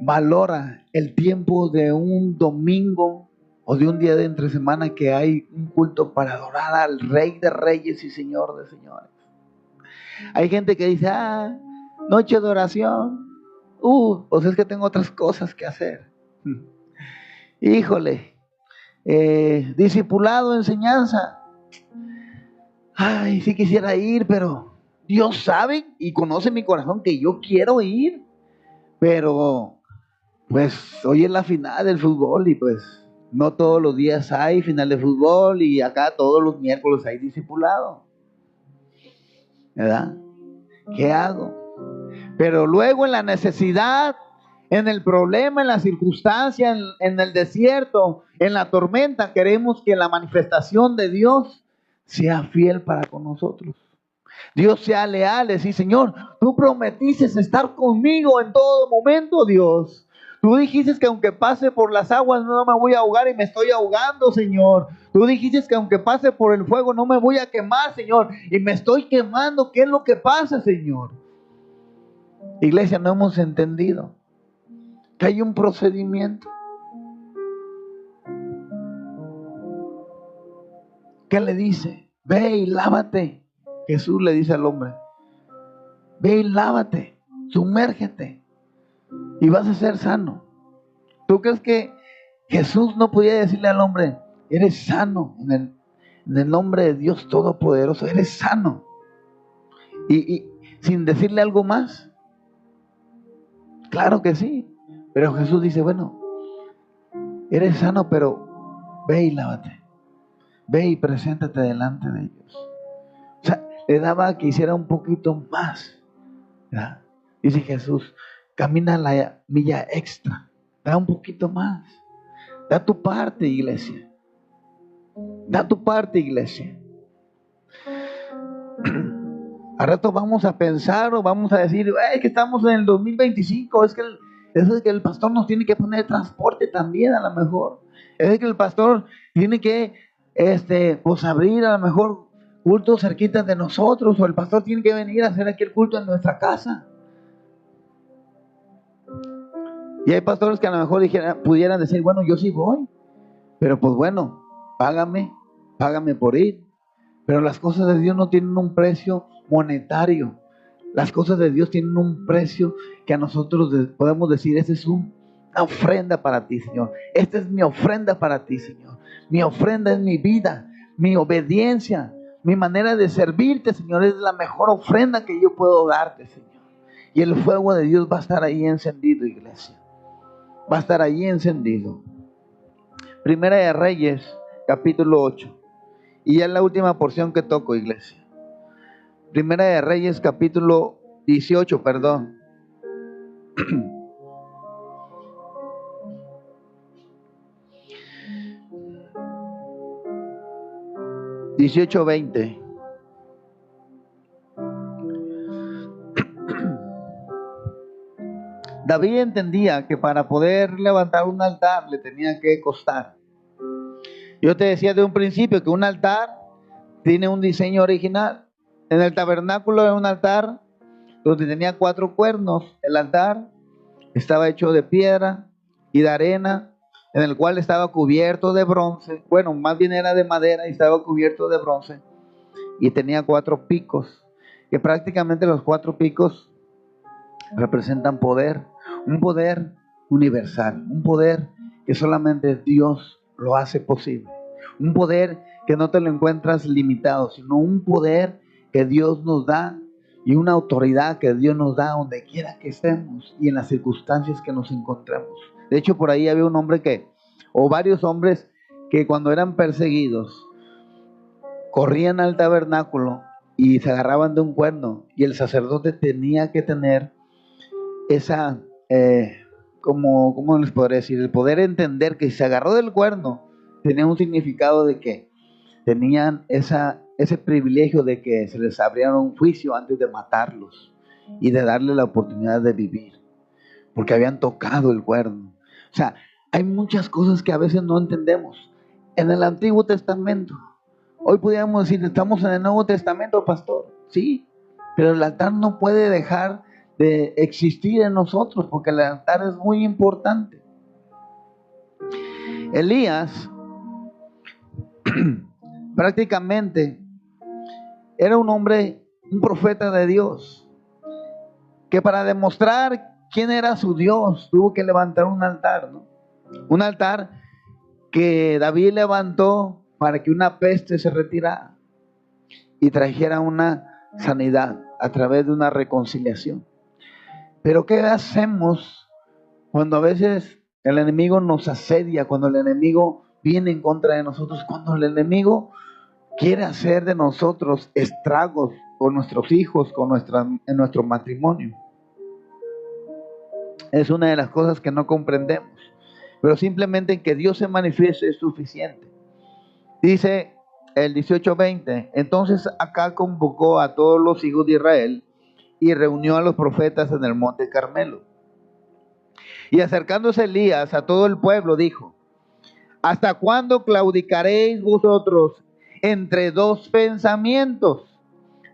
valora el tiempo de un domingo o de un día de entre semana que hay un culto para adorar al Rey de Reyes y Señor de Señores. Hay gente que dice, noche de oración. Pues es que tengo otras cosas que hacer. Híjole, discipulado, enseñanza. Ay, sí quisiera ir, pero Dios sabe y conoce mi corazón que yo quiero ir. Pero, pues, hoy es la final del fútbol y pues no todos los días hay final de fútbol y acá todos los miércoles hay discipulado. ¿Verdad? ¿Qué hago? Pero luego en la necesidad, En el problema, en la circunstancia, en el desierto, en la tormenta, queremos que la manifestación de Dios sea fiel para con nosotros. Dios sea leal, decir, Señor, tú prometiste estar conmigo en todo momento, Dios. Tú dijiste que aunque pase por las aguas no me voy a ahogar y me estoy ahogando, Señor. Tú dijiste que aunque pase por el fuego no me voy a quemar, Señor. Y me estoy quemando. ¿Qué es lo que pasa, Señor? Iglesia, no hemos entendido que hay un procedimiento. ¿Qué le dice? Ve y lávate. Jesús le dice al hombre, ve y lávate, sumérgete y vas a ser sano. ¿Tú crees que Jesús no podía decirle al hombre, eres sano en el nombre de Dios Todopoderoso, eres sano? Y sin decirle algo más. Claro que sí. Pero Jesús dice, bueno, eres sano, pero ve y lávate. Ve y preséntate delante de ellos. O sea, le daba que hiciera un poquito más, ¿verdad? Dice Jesús, camina la milla extra. Da un poquito más. Da tu parte, iglesia. Da tu parte, iglesia. A rato vamos a pensar o vamos a decir, que estamos en el 2025, es que el pastor nos tiene que poner transporte también a lo mejor. Es que el pastor tiene que pues abrir a lo mejor cultos cerquitas de nosotros, o el pastor tiene que venir a hacer aquí el culto en nuestra casa. Y hay pastores que a lo mejor pudieran decir, bueno, yo sí voy, pero pues bueno, págame por ir. Pero las cosas de Dios no tienen un precio monetario. Las cosas de Dios tienen un precio que a nosotros podemos decir, esta es una ofrenda para ti, Señor. Esta es mi ofrenda para ti, Señor. Mi ofrenda es mi vida, mi obediencia, mi manera de servirte, Señor. Es la mejor ofrenda que yo puedo darte, Señor. Y el fuego de Dios va a estar ahí encendido, iglesia. Va a estar ahí encendido. Primera de Reyes, capítulo 8. Y ya es la última porción que toco, iglesia. Primera de Reyes, capítulo 18, perdón. 18:20. David entendía que para poder levantar un altar le tenía que costar. Yo te decía de un principio que un altar tiene un diseño original. En el tabernáculo era un altar donde tenía 4 cuernos. El altar estaba hecho de piedra y de arena, en el cual estaba cubierto de bronce. Bueno, más bien era de madera y estaba cubierto de bronce. Y tenía 4 picos, que prácticamente los 4 picos representan poder. Un poder universal, un poder que solamente Dios lo hace posible. Un poder que no te lo encuentras limitado, sino un poder que Dios nos da y una autoridad que Dios nos da donde quiera que estemos y en las circunstancias que nos encontremos. De hecho, por ahí había un hombre o varios hombres que cuando eran perseguidos, corrían al tabernáculo y se agarraban de un cuerno, y el sacerdote tenía que tener esa, ¿cómo les podría decir? El poder entender que si se agarró del cuerno, tenía un significado de que tenían ese privilegio de que se les abriera un juicio antes de matarlos y de darle la oportunidad de vivir, porque habían tocado el cuerno. O sea, hay muchas cosas que a veces no entendemos. En el Antiguo Testamento, hoy podríamos decir, estamos en el Nuevo Testamento, pastor. Sí, pero el altar no puede dejar de existir en nosotros, porque el altar es muy importante. Elías prácticamente era un hombre, un profeta de Dios, que para demostrar quién era su Dios tuvo que levantar un altar, ¿no? Un altar que David levantó para que una peste se retirara y trajera una sanidad a través de una reconciliación. Pero ¿qué hacemos cuando a veces el enemigo nos asedia, cuando el enemigo viene en contra de nosotros, cuando el enemigo quiere hacer de nosotros estragos con nuestros hijos, en nuestro matrimonio? Es una de las cosas que no comprendemos. Pero simplemente en que Dios se manifieste es suficiente. Dice el 18:20, entonces Acab convocó a todos los hijos de Israel y reunió a los profetas en el monte Carmelo. Y acercándose Elías a todo el pueblo, dijo: ¿hasta cuándo claudicaréis vosotros entre dos pensamientos?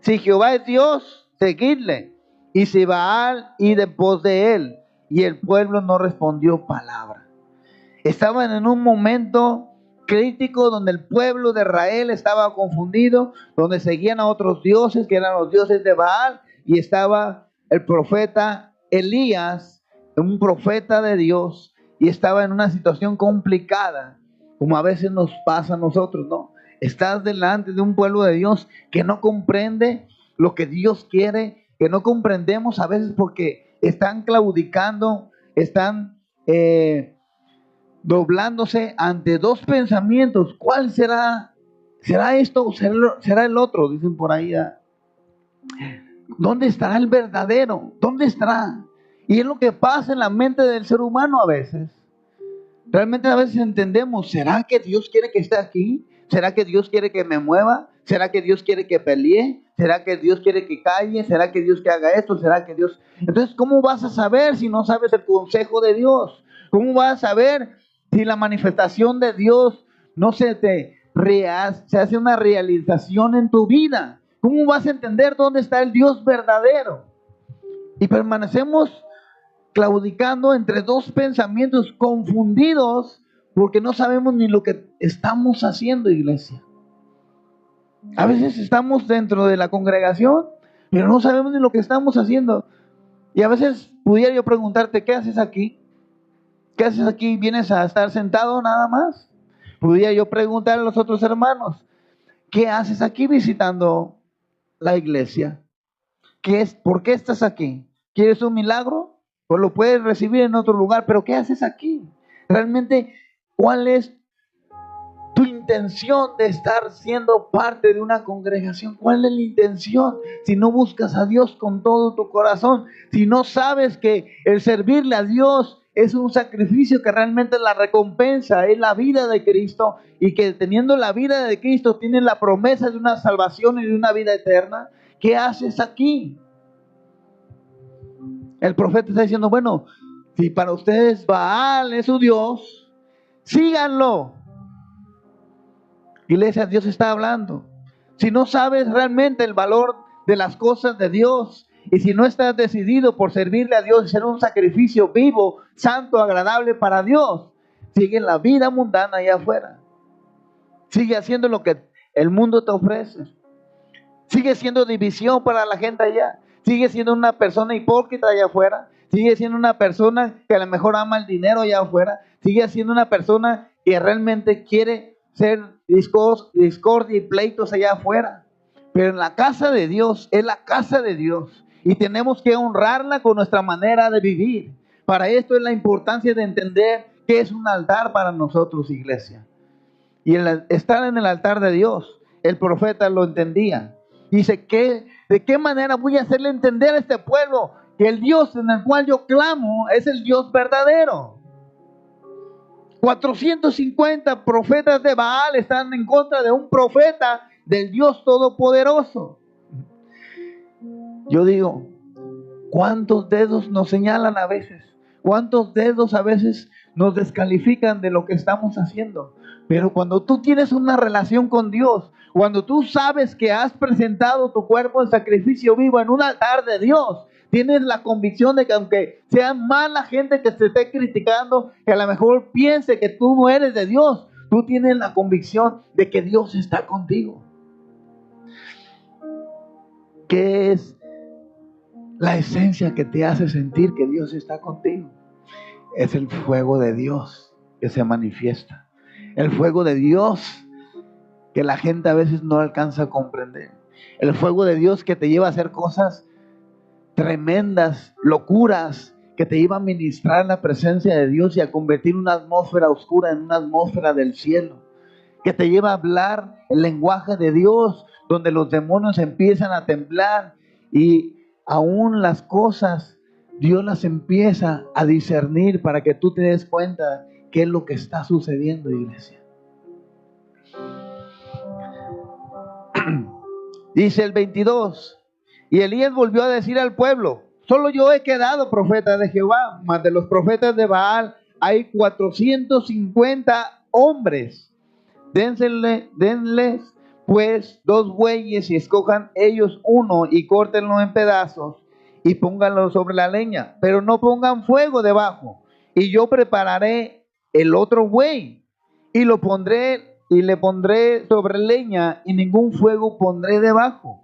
Si Jehová es Dios, seguidle, y si Baal, id en pos de él. Y el pueblo no respondió palabra. Estaban en un momento crítico donde el pueblo de Israel estaba confundido, donde seguían a otros dioses que eran los dioses de Baal, y estaba el profeta Elías, un profeta de Dios, y estaba en una situación complicada, como a veces nos pasa a nosotros, ¿no? Estás delante de un pueblo de Dios que no comprende lo que Dios quiere, que no comprendemos a veces porque están claudicando, están doblándose ante dos pensamientos. ¿Cuál será? ¿Será esto o será el otro? Dicen por ahí. ¿Dónde estará el verdadero? ¿Dónde estará? Y es lo que pasa en la mente del ser humano a veces. Realmente a veces entendemos, ¿será que Dios quiere que esté aquí? ¿Será que Dios quiere que me mueva? ¿Será que Dios quiere que pelee? ¿Será que Dios quiere que calle? ¿Será que Dios que haga esto? ¿Será que Dios? Entonces, ¿cómo vas a saber si no sabes el consejo de Dios? ¿Cómo vas a saber si la manifestación de Dios no se hace una realización en tu vida? ¿Cómo vas a entender dónde está el Dios verdadero? Y permanecemos claudicando entre dos pensamientos, confundidos, porque no sabemos ni lo que estamos haciendo, iglesia. A veces estamos dentro de la congregación, pero no sabemos ni lo que estamos haciendo. Y a veces pudiera yo preguntarte, ¿qué haces aquí? ¿Qué haces aquí? ¿Vienes a estar sentado nada más? Pudiera yo preguntar a los otros hermanos, ¿qué haces aquí visitando la iglesia? ¿Por qué estás aquí? ¿Quieres un milagro? Pues lo puedes recibir en otro lugar, pero ¿qué haces aquí? Realmente, ¿cuál es tu intención de estar siendo parte de una congregación? ¿Cuál es la intención? Si no buscas a Dios con todo tu corazón, si no sabes que el servirle a Dios es un sacrificio, que realmente la recompensa es la vida de Cristo, y que teniendo la vida de Cristo tienes la promesa de una salvación y de una vida eterna, ¿qué haces aquí? El profeta está diciendo, bueno, si para ustedes Baal es su Dios, síganlo. Iglesia, Dios está hablando. Si no sabes realmente el valor de las cosas de Dios, y si no estás decidido por servirle a Dios y ser un sacrificio vivo, santo, agradable para Dios, sigue la vida mundana allá afuera. Sigue haciendo lo que el mundo te ofrece. Sigue siendo división para la gente allá. Sigue siendo una persona hipócrita allá afuera. Sigue siendo una persona que a lo mejor ama el dinero allá afuera. Sigue siendo una persona que realmente quiere ser discordia y pleitos allá afuera. Pero en la casa de Dios, es la casa de Dios. Y tenemos que honrarla con nuestra manera de vivir. Para esto es la importancia de entender qué es un altar para nosotros, iglesia. Y estar en el altar de Dios, el profeta lo entendía. Dice, ¿de qué manera voy a hacerle entender a este pueblo que el Dios en el cual yo clamo es el Dios verdadero? 450 profetas de Baal están en contra de un profeta del Dios Todopoderoso. Yo digo, ¿cuántos dedos nos señalan a veces? ¿Cuántos dedos a veces nos descalifican de lo que estamos haciendo? Pero cuando tú tienes una relación con Dios, cuando tú sabes que has presentado tu cuerpo en sacrificio vivo en un altar de Dios, tienes la convicción de que aunque sea mala gente que te esté criticando, que a lo mejor piense que tú no eres de Dios, tú tienes la convicción de que Dios está contigo. ¿Qué es la esencia que te hace sentir que Dios está contigo? Es el fuego de Dios que se manifiesta. El fuego de Dios que la gente a veces no alcanza a comprender. El fuego de Dios que te lleva a hacer cosas tremendas, locuras, que te lleva a ministrar la presencia de Dios y a convertir una atmósfera oscura en una atmósfera del cielo. Que te lleva a hablar el lenguaje de Dios, donde los demonios empiezan a temblar y aún las cosas Dios las empieza a discernir para que tú te des cuenta qué es lo que está sucediendo, iglesia. Dice el 22, y Elías volvió a decir al pueblo: solo yo he quedado profeta de Jehová, mas de los profetas de Baal hay 450 hombres. Denles pues 2 bueyes y escojan ellos uno y córtenlo en pedazos y pónganlo sobre la leña, pero no pongan fuego debajo. Y yo prepararé el otro buey y lo pondré y le pondré sobre leña y ningún fuego pondré debajo.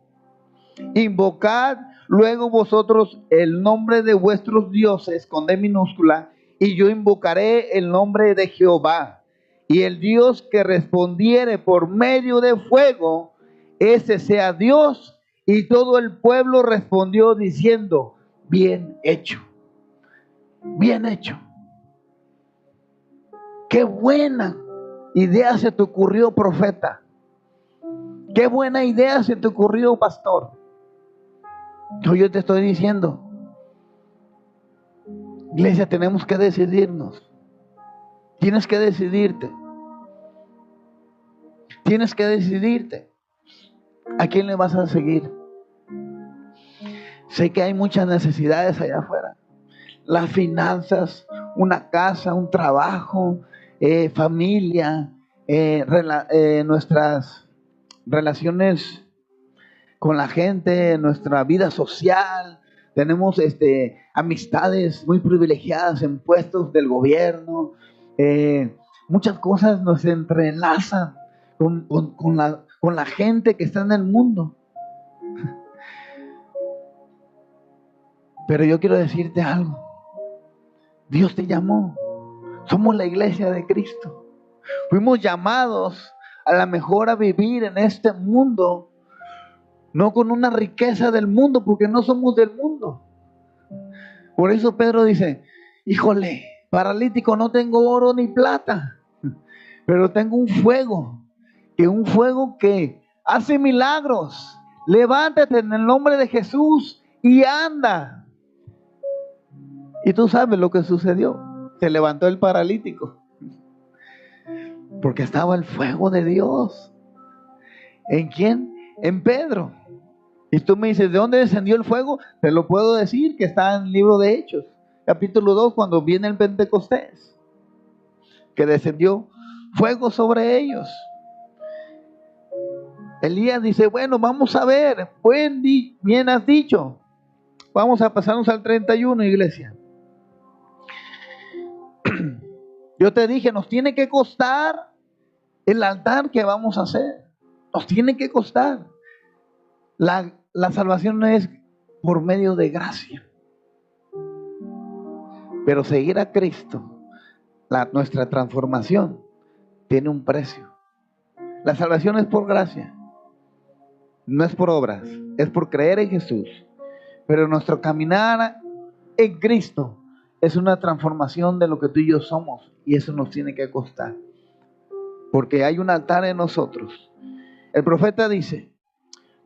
Invocad luego vosotros el nombre de vuestros dioses con D minúscula, y yo invocaré el nombre de Jehová. Y el Dios que respondiere por medio de fuego, ese sea Dios. Y todo el pueblo respondió diciendo: bien hecho, bien hecho. Qué buena idea se te ocurrió, profeta. Qué buena idea se te ocurrió, pastor. Yo te estoy diciendo, iglesia, tenemos que decidirnos. Tienes que decidirte. Tienes que decidirte. ¿A quién le vas a seguir? Sé que hay muchas necesidades allá afuera. Las finanzas, una casa, un trabajo, familia, nuestras relaciones con la gente, nuestra vida social. Tenemos amistades muy privilegiadas en puestos del gobierno. Muchas cosas nos entrelazan con la gente que está en el mundo. Pero yo quiero decirte algo. Dios te llamó. Somos la iglesia de Cristo. Fuimos llamados a la mejor a vivir en este mundo, no con una riqueza del mundo, porque no somos del mundo. Por eso Pedro dice: híjole, paralítico, no tengo oro ni plata, pero tengo un fuego que hace milagros. Levántate en el nombre de Jesús y anda. Y tú sabes lo que sucedió. Se levantó el paralítico, porque estaba el fuego de Dios. ¿En quién? En Pedro. Y tú me dices: ¿de dónde descendió el fuego? Te lo puedo decir, que está en el libro de Hechos, capítulo 2, cuando viene el Pentecostés, que descendió fuego sobre ellos. Elías dice: bueno, vamos a ver, bien has dicho. Vamos a pasarnos al 31, iglesia. Yo te dije, nos tiene que costar el altar que vamos a hacer. Nos tiene que costar. La salvación no es por medio de gracia. Pero seguir a Cristo, nuestra transformación, tiene un precio. La salvación es por gracia. No es por obras. Es por creer en Jesús. Pero nuestro caminar en Cristo es una transformación de lo que tú y yo somos. Y eso nos tiene que costar. Porque hay un altar en nosotros. El profeta dice: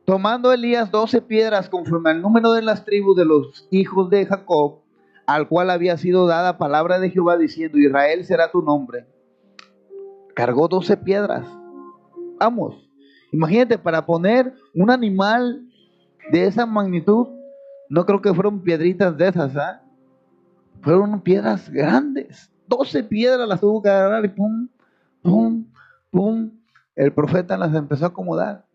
tomando Elías 12 piedras conforme al número de las tribus de los hijos de Jacob, al cual había sido dada palabra de Jehová diciendo: Israel será tu nombre. Cargó 12 piedras. Vamos, imagínate, para poner un animal de esa magnitud, no creo que fueron piedritas de esas, ¿ah? Fueron piedras grandes. 12 piedras las tuvo que agarrar y pum, pum, pum. El profeta las empezó a acomodar.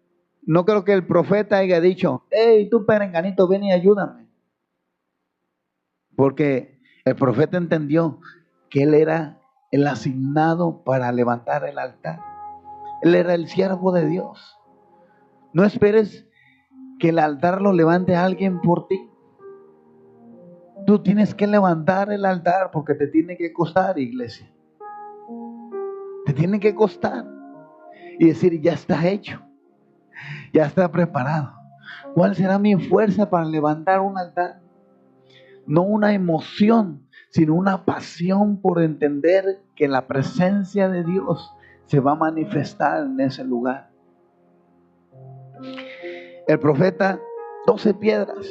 No creo que el profeta haya dicho: hey, tú perenganito, ven y ayúdame. Porque el profeta entendió que él era el asignado para levantar el altar. Él era el siervo de Dios. No esperes que el altar lo levante alguien por ti. Tú tienes que levantar el altar, porque te tiene que costar, iglesia. Te tiene que costar. Y decir: ya está hecho. Ya está preparado. ¿Cuál será mi fuerza para levantar un altar? No una emoción, sino una pasión por entender que la presencia de Dios se va a manifestar en ese lugar. El profeta, 12 piedras.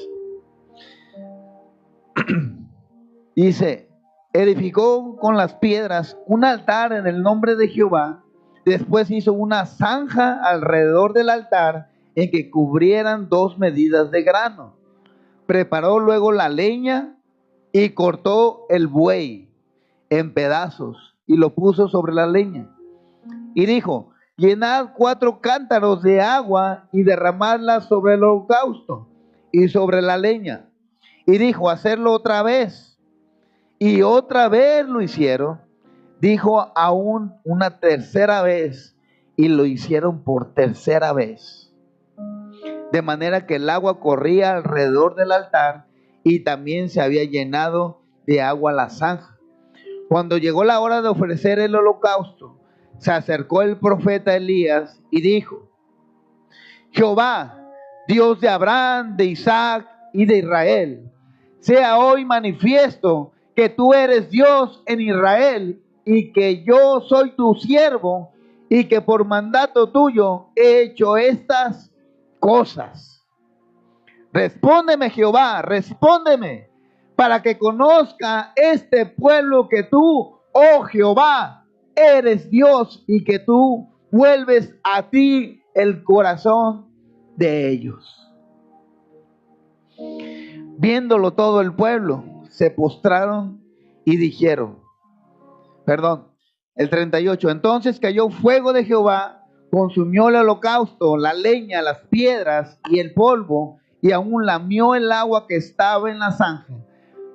Dice, edificó con las piedras un altar en el nombre de Jehová. Después hizo una zanja alrededor del altar en que cubrieran 2 medidas de grano. Preparó luego la leña y cortó el buey en pedazos y lo puso sobre la leña. Y dijo, llenad 4 cántaros de agua y derramadla sobre el holocausto y sobre la leña. Y dijo, hacerlo otra vez. Y otra vez lo hicieron. Dijo aún una tercera vez y lo hicieron por tercera vez. De manera que el agua corría alrededor del altar y también se había llenado de agua la zanja. Cuando llegó la hora de ofrecer el holocausto, se acercó el profeta Elías y dijo, Jehová, Dios de Abraham, de Isaac y de Israel, sea hoy manifiesto que tú eres Dios en Israel y que yo soy tu siervo y que por mandato tuyo he hecho estas cosas. Respóndeme, Jehová, respóndeme, para que conozca este pueblo que tú, oh Jehová, eres Dios y que tú vuelves a ti el corazón de ellos. Viéndolo todo el pueblo, se postraron y dijeron, el 38, entonces cayó fuego de Jehová, consumió el holocausto, la leña, las piedras y el polvo, y aún lamió el agua que estaba en la zanja.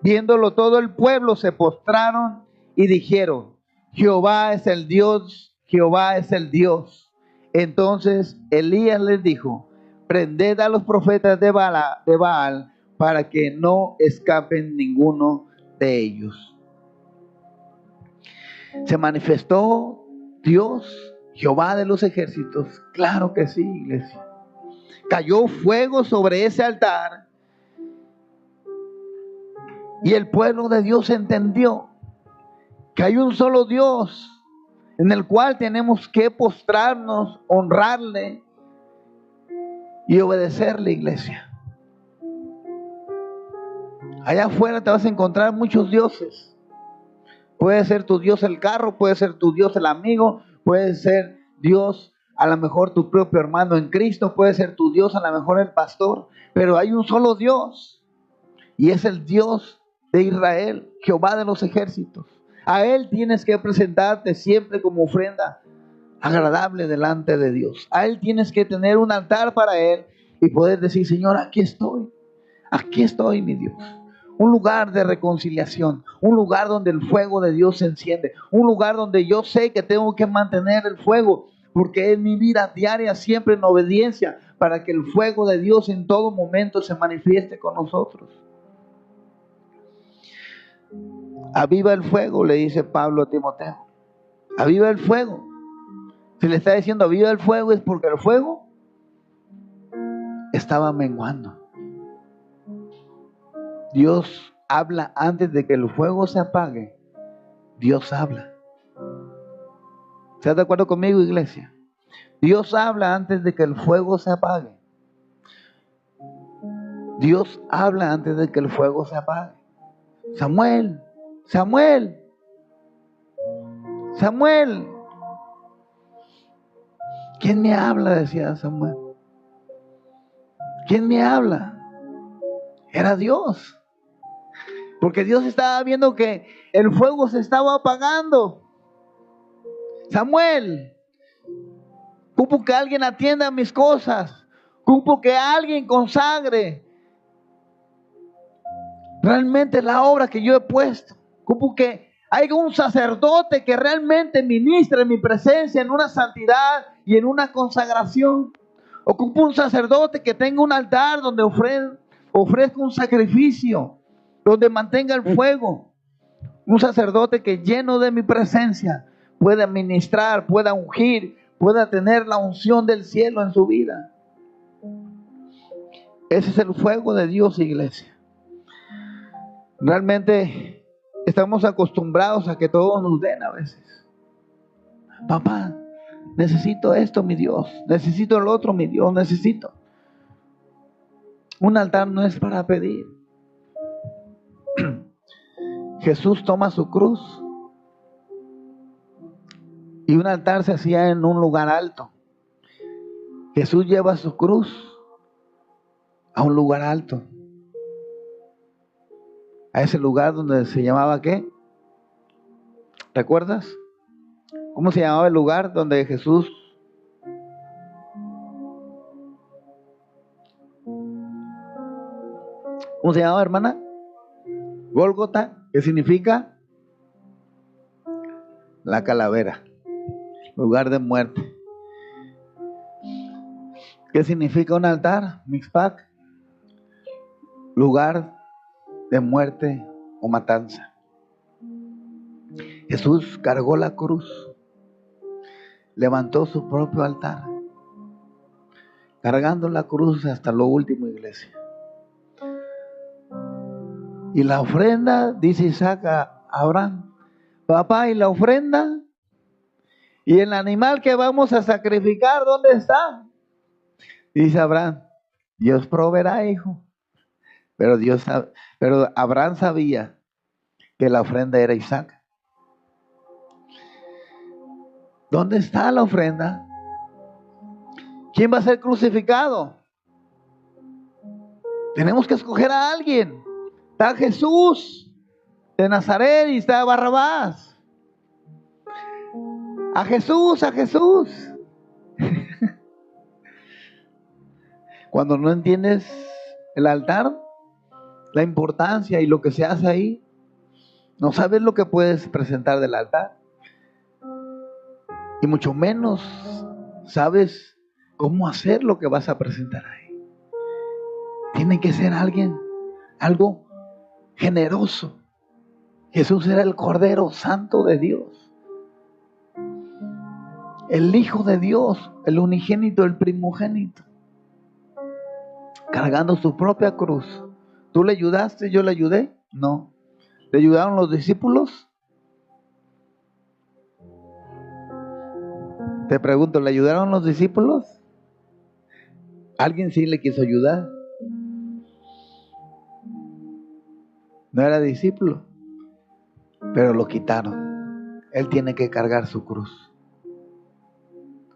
Viéndolo todo el pueblo, se postraron y dijeron, Jehová es el Dios, Jehová es el Dios. Entonces Elías les dijo, prended a los profetas de Baal para que no escapen ninguno de ellos. ¿Se manifestó Dios, Jehová de los ejércitos? Claro que sí, iglesia. Cayó fuego sobre ese altar y el pueblo de Dios entendió que hay un solo Dios en el cual tenemos que postrarnos, honrarle y obedecerle, iglesia. Allá afuera te vas a encontrar muchos dioses. Puede ser tu Dios el carro, puede ser tu Dios el amigo, puede ser Dios a lo mejor tu propio hermano en Cristo, puede ser tu Dios a lo mejor el pastor, pero hay un solo Dios y es el Dios de Israel, Jehová de los ejércitos. A Él tienes que presentarte siempre como ofrenda agradable delante de Dios. A Él tienes que tener un altar para Él y poder decir, Señor, aquí estoy mi Dios. Un lugar de reconciliación, un lugar donde el fuego de Dios se enciende, un lugar donde yo sé que tengo que mantener el fuego, porque es mi vida diaria siempre en obediencia, para que el fuego de Dios en todo momento se manifieste con nosotros. Aviva el fuego, le dice Pablo a Timoteo. Aviva el fuego. Si le está diciendo aviva el fuego, es porque el fuego estaba menguando. Dios habla antes de que el fuego se apague. Dios habla. ¿Estás de acuerdo conmigo, iglesia? Dios habla antes de que el fuego se apague. Dios habla antes de que el fuego se apague. Samuel, Samuel, Samuel. ¿Quién me habla? Decía Samuel. ¿Quién me habla? Era Dios. Porque Dios estaba viendo que el fuego se estaba apagando. Samuel, ocupo que alguien atienda mis cosas. Ocupo que alguien consagre realmente la obra que yo he puesto. Ocupo que haya un sacerdote que realmente ministre en mi presencia en una santidad y en una consagración. Ocupo un sacerdote que tenga un altar donde ofrezca un sacrificio, donde mantenga el fuego. Un sacerdote que lleno de mi presencia pueda ministrar, pueda ungir, pueda tener la unción del cielo en su vida. Ese es el fuego de Dios, iglesia. Realmente estamos acostumbrados a que todos nos den a veces. Papá, necesito esto, mi Dios. Necesito el otro, mi Dios. Un altar no es para pedir. Jesús toma su cruz y un altar se hacía en un lugar alto. Jesús lleva su cruz a un lugar alto. A ese lugar donde se llamaba ¿qué? ¿Recuerdas? ¿Cómo se llamaba el lugar donde Jesús? ¿Cómo se llamaba, hermana? Gólgota, ¿qué significa? La calavera, lugar de muerte. ¿Qué significa un altar? Mixpac, lugar de muerte o matanza. Jesús cargó la cruz, levantó su propio altar, cargando la cruz hasta lo último, iglesia. Y la ofrenda, dice Isaac a Abraham, papá, ¿y la ofrenda? ¿Y el animal que vamos a sacrificar, dónde está? Dice Abraham, Dios proveerá, hijo. Pero Abraham sabía que la ofrenda era Isaac. ¿Dónde está la ofrenda? ¿Quién va a ser crucificado? Tenemos que escoger a alguien. Está Jesús de Nazaret y está Barrabás. A Jesús, a Jesús. Cuando no entiendes el altar, la importancia y lo que se hace ahí, no sabes lo que puedes presentar del altar. Y mucho menos sabes cómo hacer lo que vas a presentar ahí. Tiene que ser algo generoso. Jesús era el Cordero Santo de Dios, el Hijo de Dios, el unigénito, el primogénito, cargando su propia cruz. ¿Tú le ayudaste? ¿Yo le ayudé? No. ¿Le ayudaron los discípulos? Te pregunto, ¿le ayudaron los discípulos? ¿Alguien sí le quiso ayudar? No era discípulo, pero lo quitaron. Él tiene que cargar su cruz.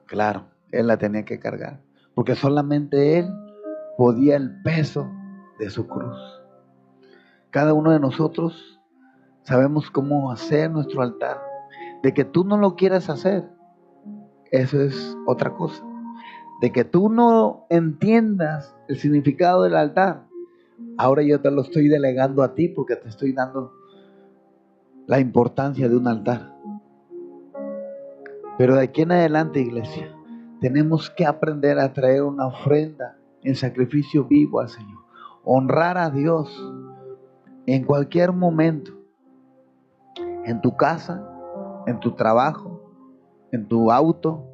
Claro, él la tenía que cargar, porque solamente él podía el peso de su cruz. Cada uno de nosotros sabemos cómo hacer nuestro altar. De que tú no lo quieras hacer, eso es otra cosa. De que tú no entiendas el significado del altar, ahora yo te lo estoy delegando a ti porque te estoy dando la importancia de un altar. Pero de aquí en adelante, iglesia, tenemos que aprender a traer una ofrenda en sacrificio vivo al Señor. Honrar a Dios en cualquier momento. En tu casa, en tu trabajo, en tu auto,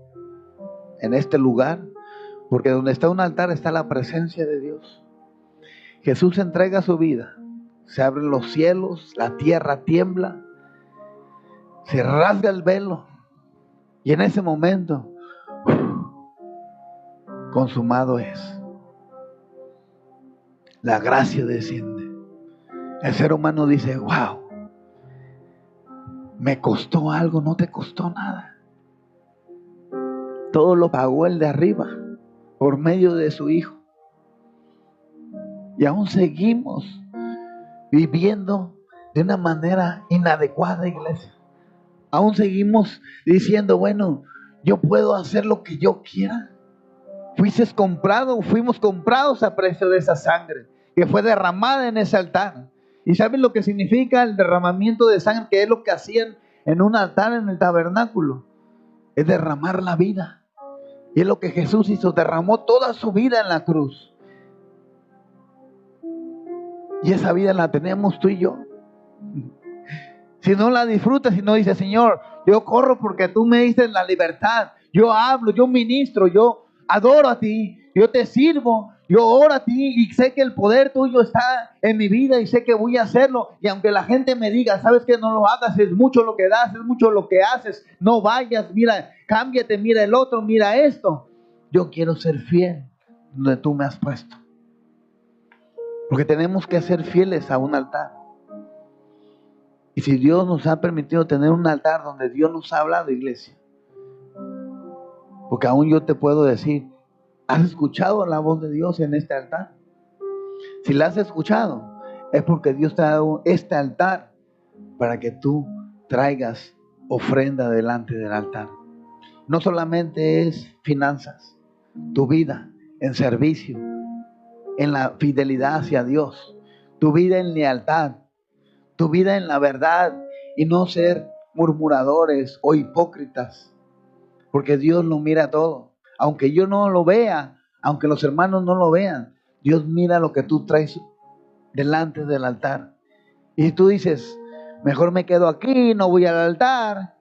en este lugar. Porque donde está un altar está la presencia de Dios. Jesús entrega su vida. Se abren los cielos, la tierra tiembla, se rasga el velo. Y en ese momento, consumado es. La gracia desciende. El ser humano dice, wow, me costó algo, no te costó nada. Todo lo pagó el de arriba por medio de su Hijo. Y aún seguimos viviendo de una manera inadecuada, iglesia. Aún seguimos diciendo, bueno, yo puedo hacer lo que yo quiera. Fuimos comprados a precio de esa sangre que fue derramada en ese altar. ¿Y saben lo que significa el derramamiento de sangre? Que es lo que hacían en un altar en el tabernáculo. Es derramar la vida. Y es lo que Jesús hizo, derramó toda su vida en la cruz. Y esa vida la tenemos tú y yo. Si no la disfrutas, si no dices, Señor, yo corro porque tú me diste la libertad. Yo hablo, yo ministro, yo adoro a ti, yo te sirvo, yo oro a ti y sé que el poder tuyo está en mi vida y sé que voy a hacerlo. Y aunque la gente me diga, sabes que no lo hagas, es mucho lo que das, es mucho lo que haces, no vayas, mira, cámbiate, mira el otro, mira esto. Yo quiero ser fiel donde tú me has puesto. Porque tenemos que ser fieles a un altar. Y si Dios nos ha permitido tener un altar donde Dios nos ha hablado, iglesia, porque aún yo te puedo decir, ¿has escuchado la voz de Dios en este altar? Si la has escuchado, es porque Dios te ha dado este altar para que tú traigas ofrenda delante del altar. No solamente es finanzas, tu vida en servicio, en la fidelidad hacia Dios, tu vida en lealtad, tu vida en la verdad y no ser murmuradores o hipócritas, porque Dios lo mira todo. Aunque yo no lo vea, aunque los hermanos no lo vean, Dios mira lo que tú traes delante del altar. Y tú dices, mejor me quedo aquí, no voy al altar,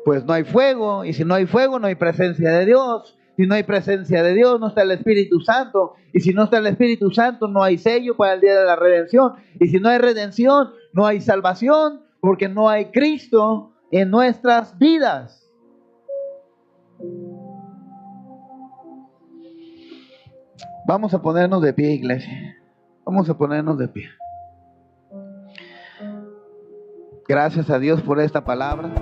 pues no hay fuego, y si no hay fuego no hay presencia de Dios. Si no hay presencia de Dios, no está el Espíritu Santo. Y si no está el Espíritu Santo, no hay sello para el día de la redención. Y si no hay redención, no hay salvación, porque no hay Cristo en nuestras vidas. Vamos a ponernos de pie, iglesia. Vamos a ponernos de pie. Gracias a Dios por esta palabra.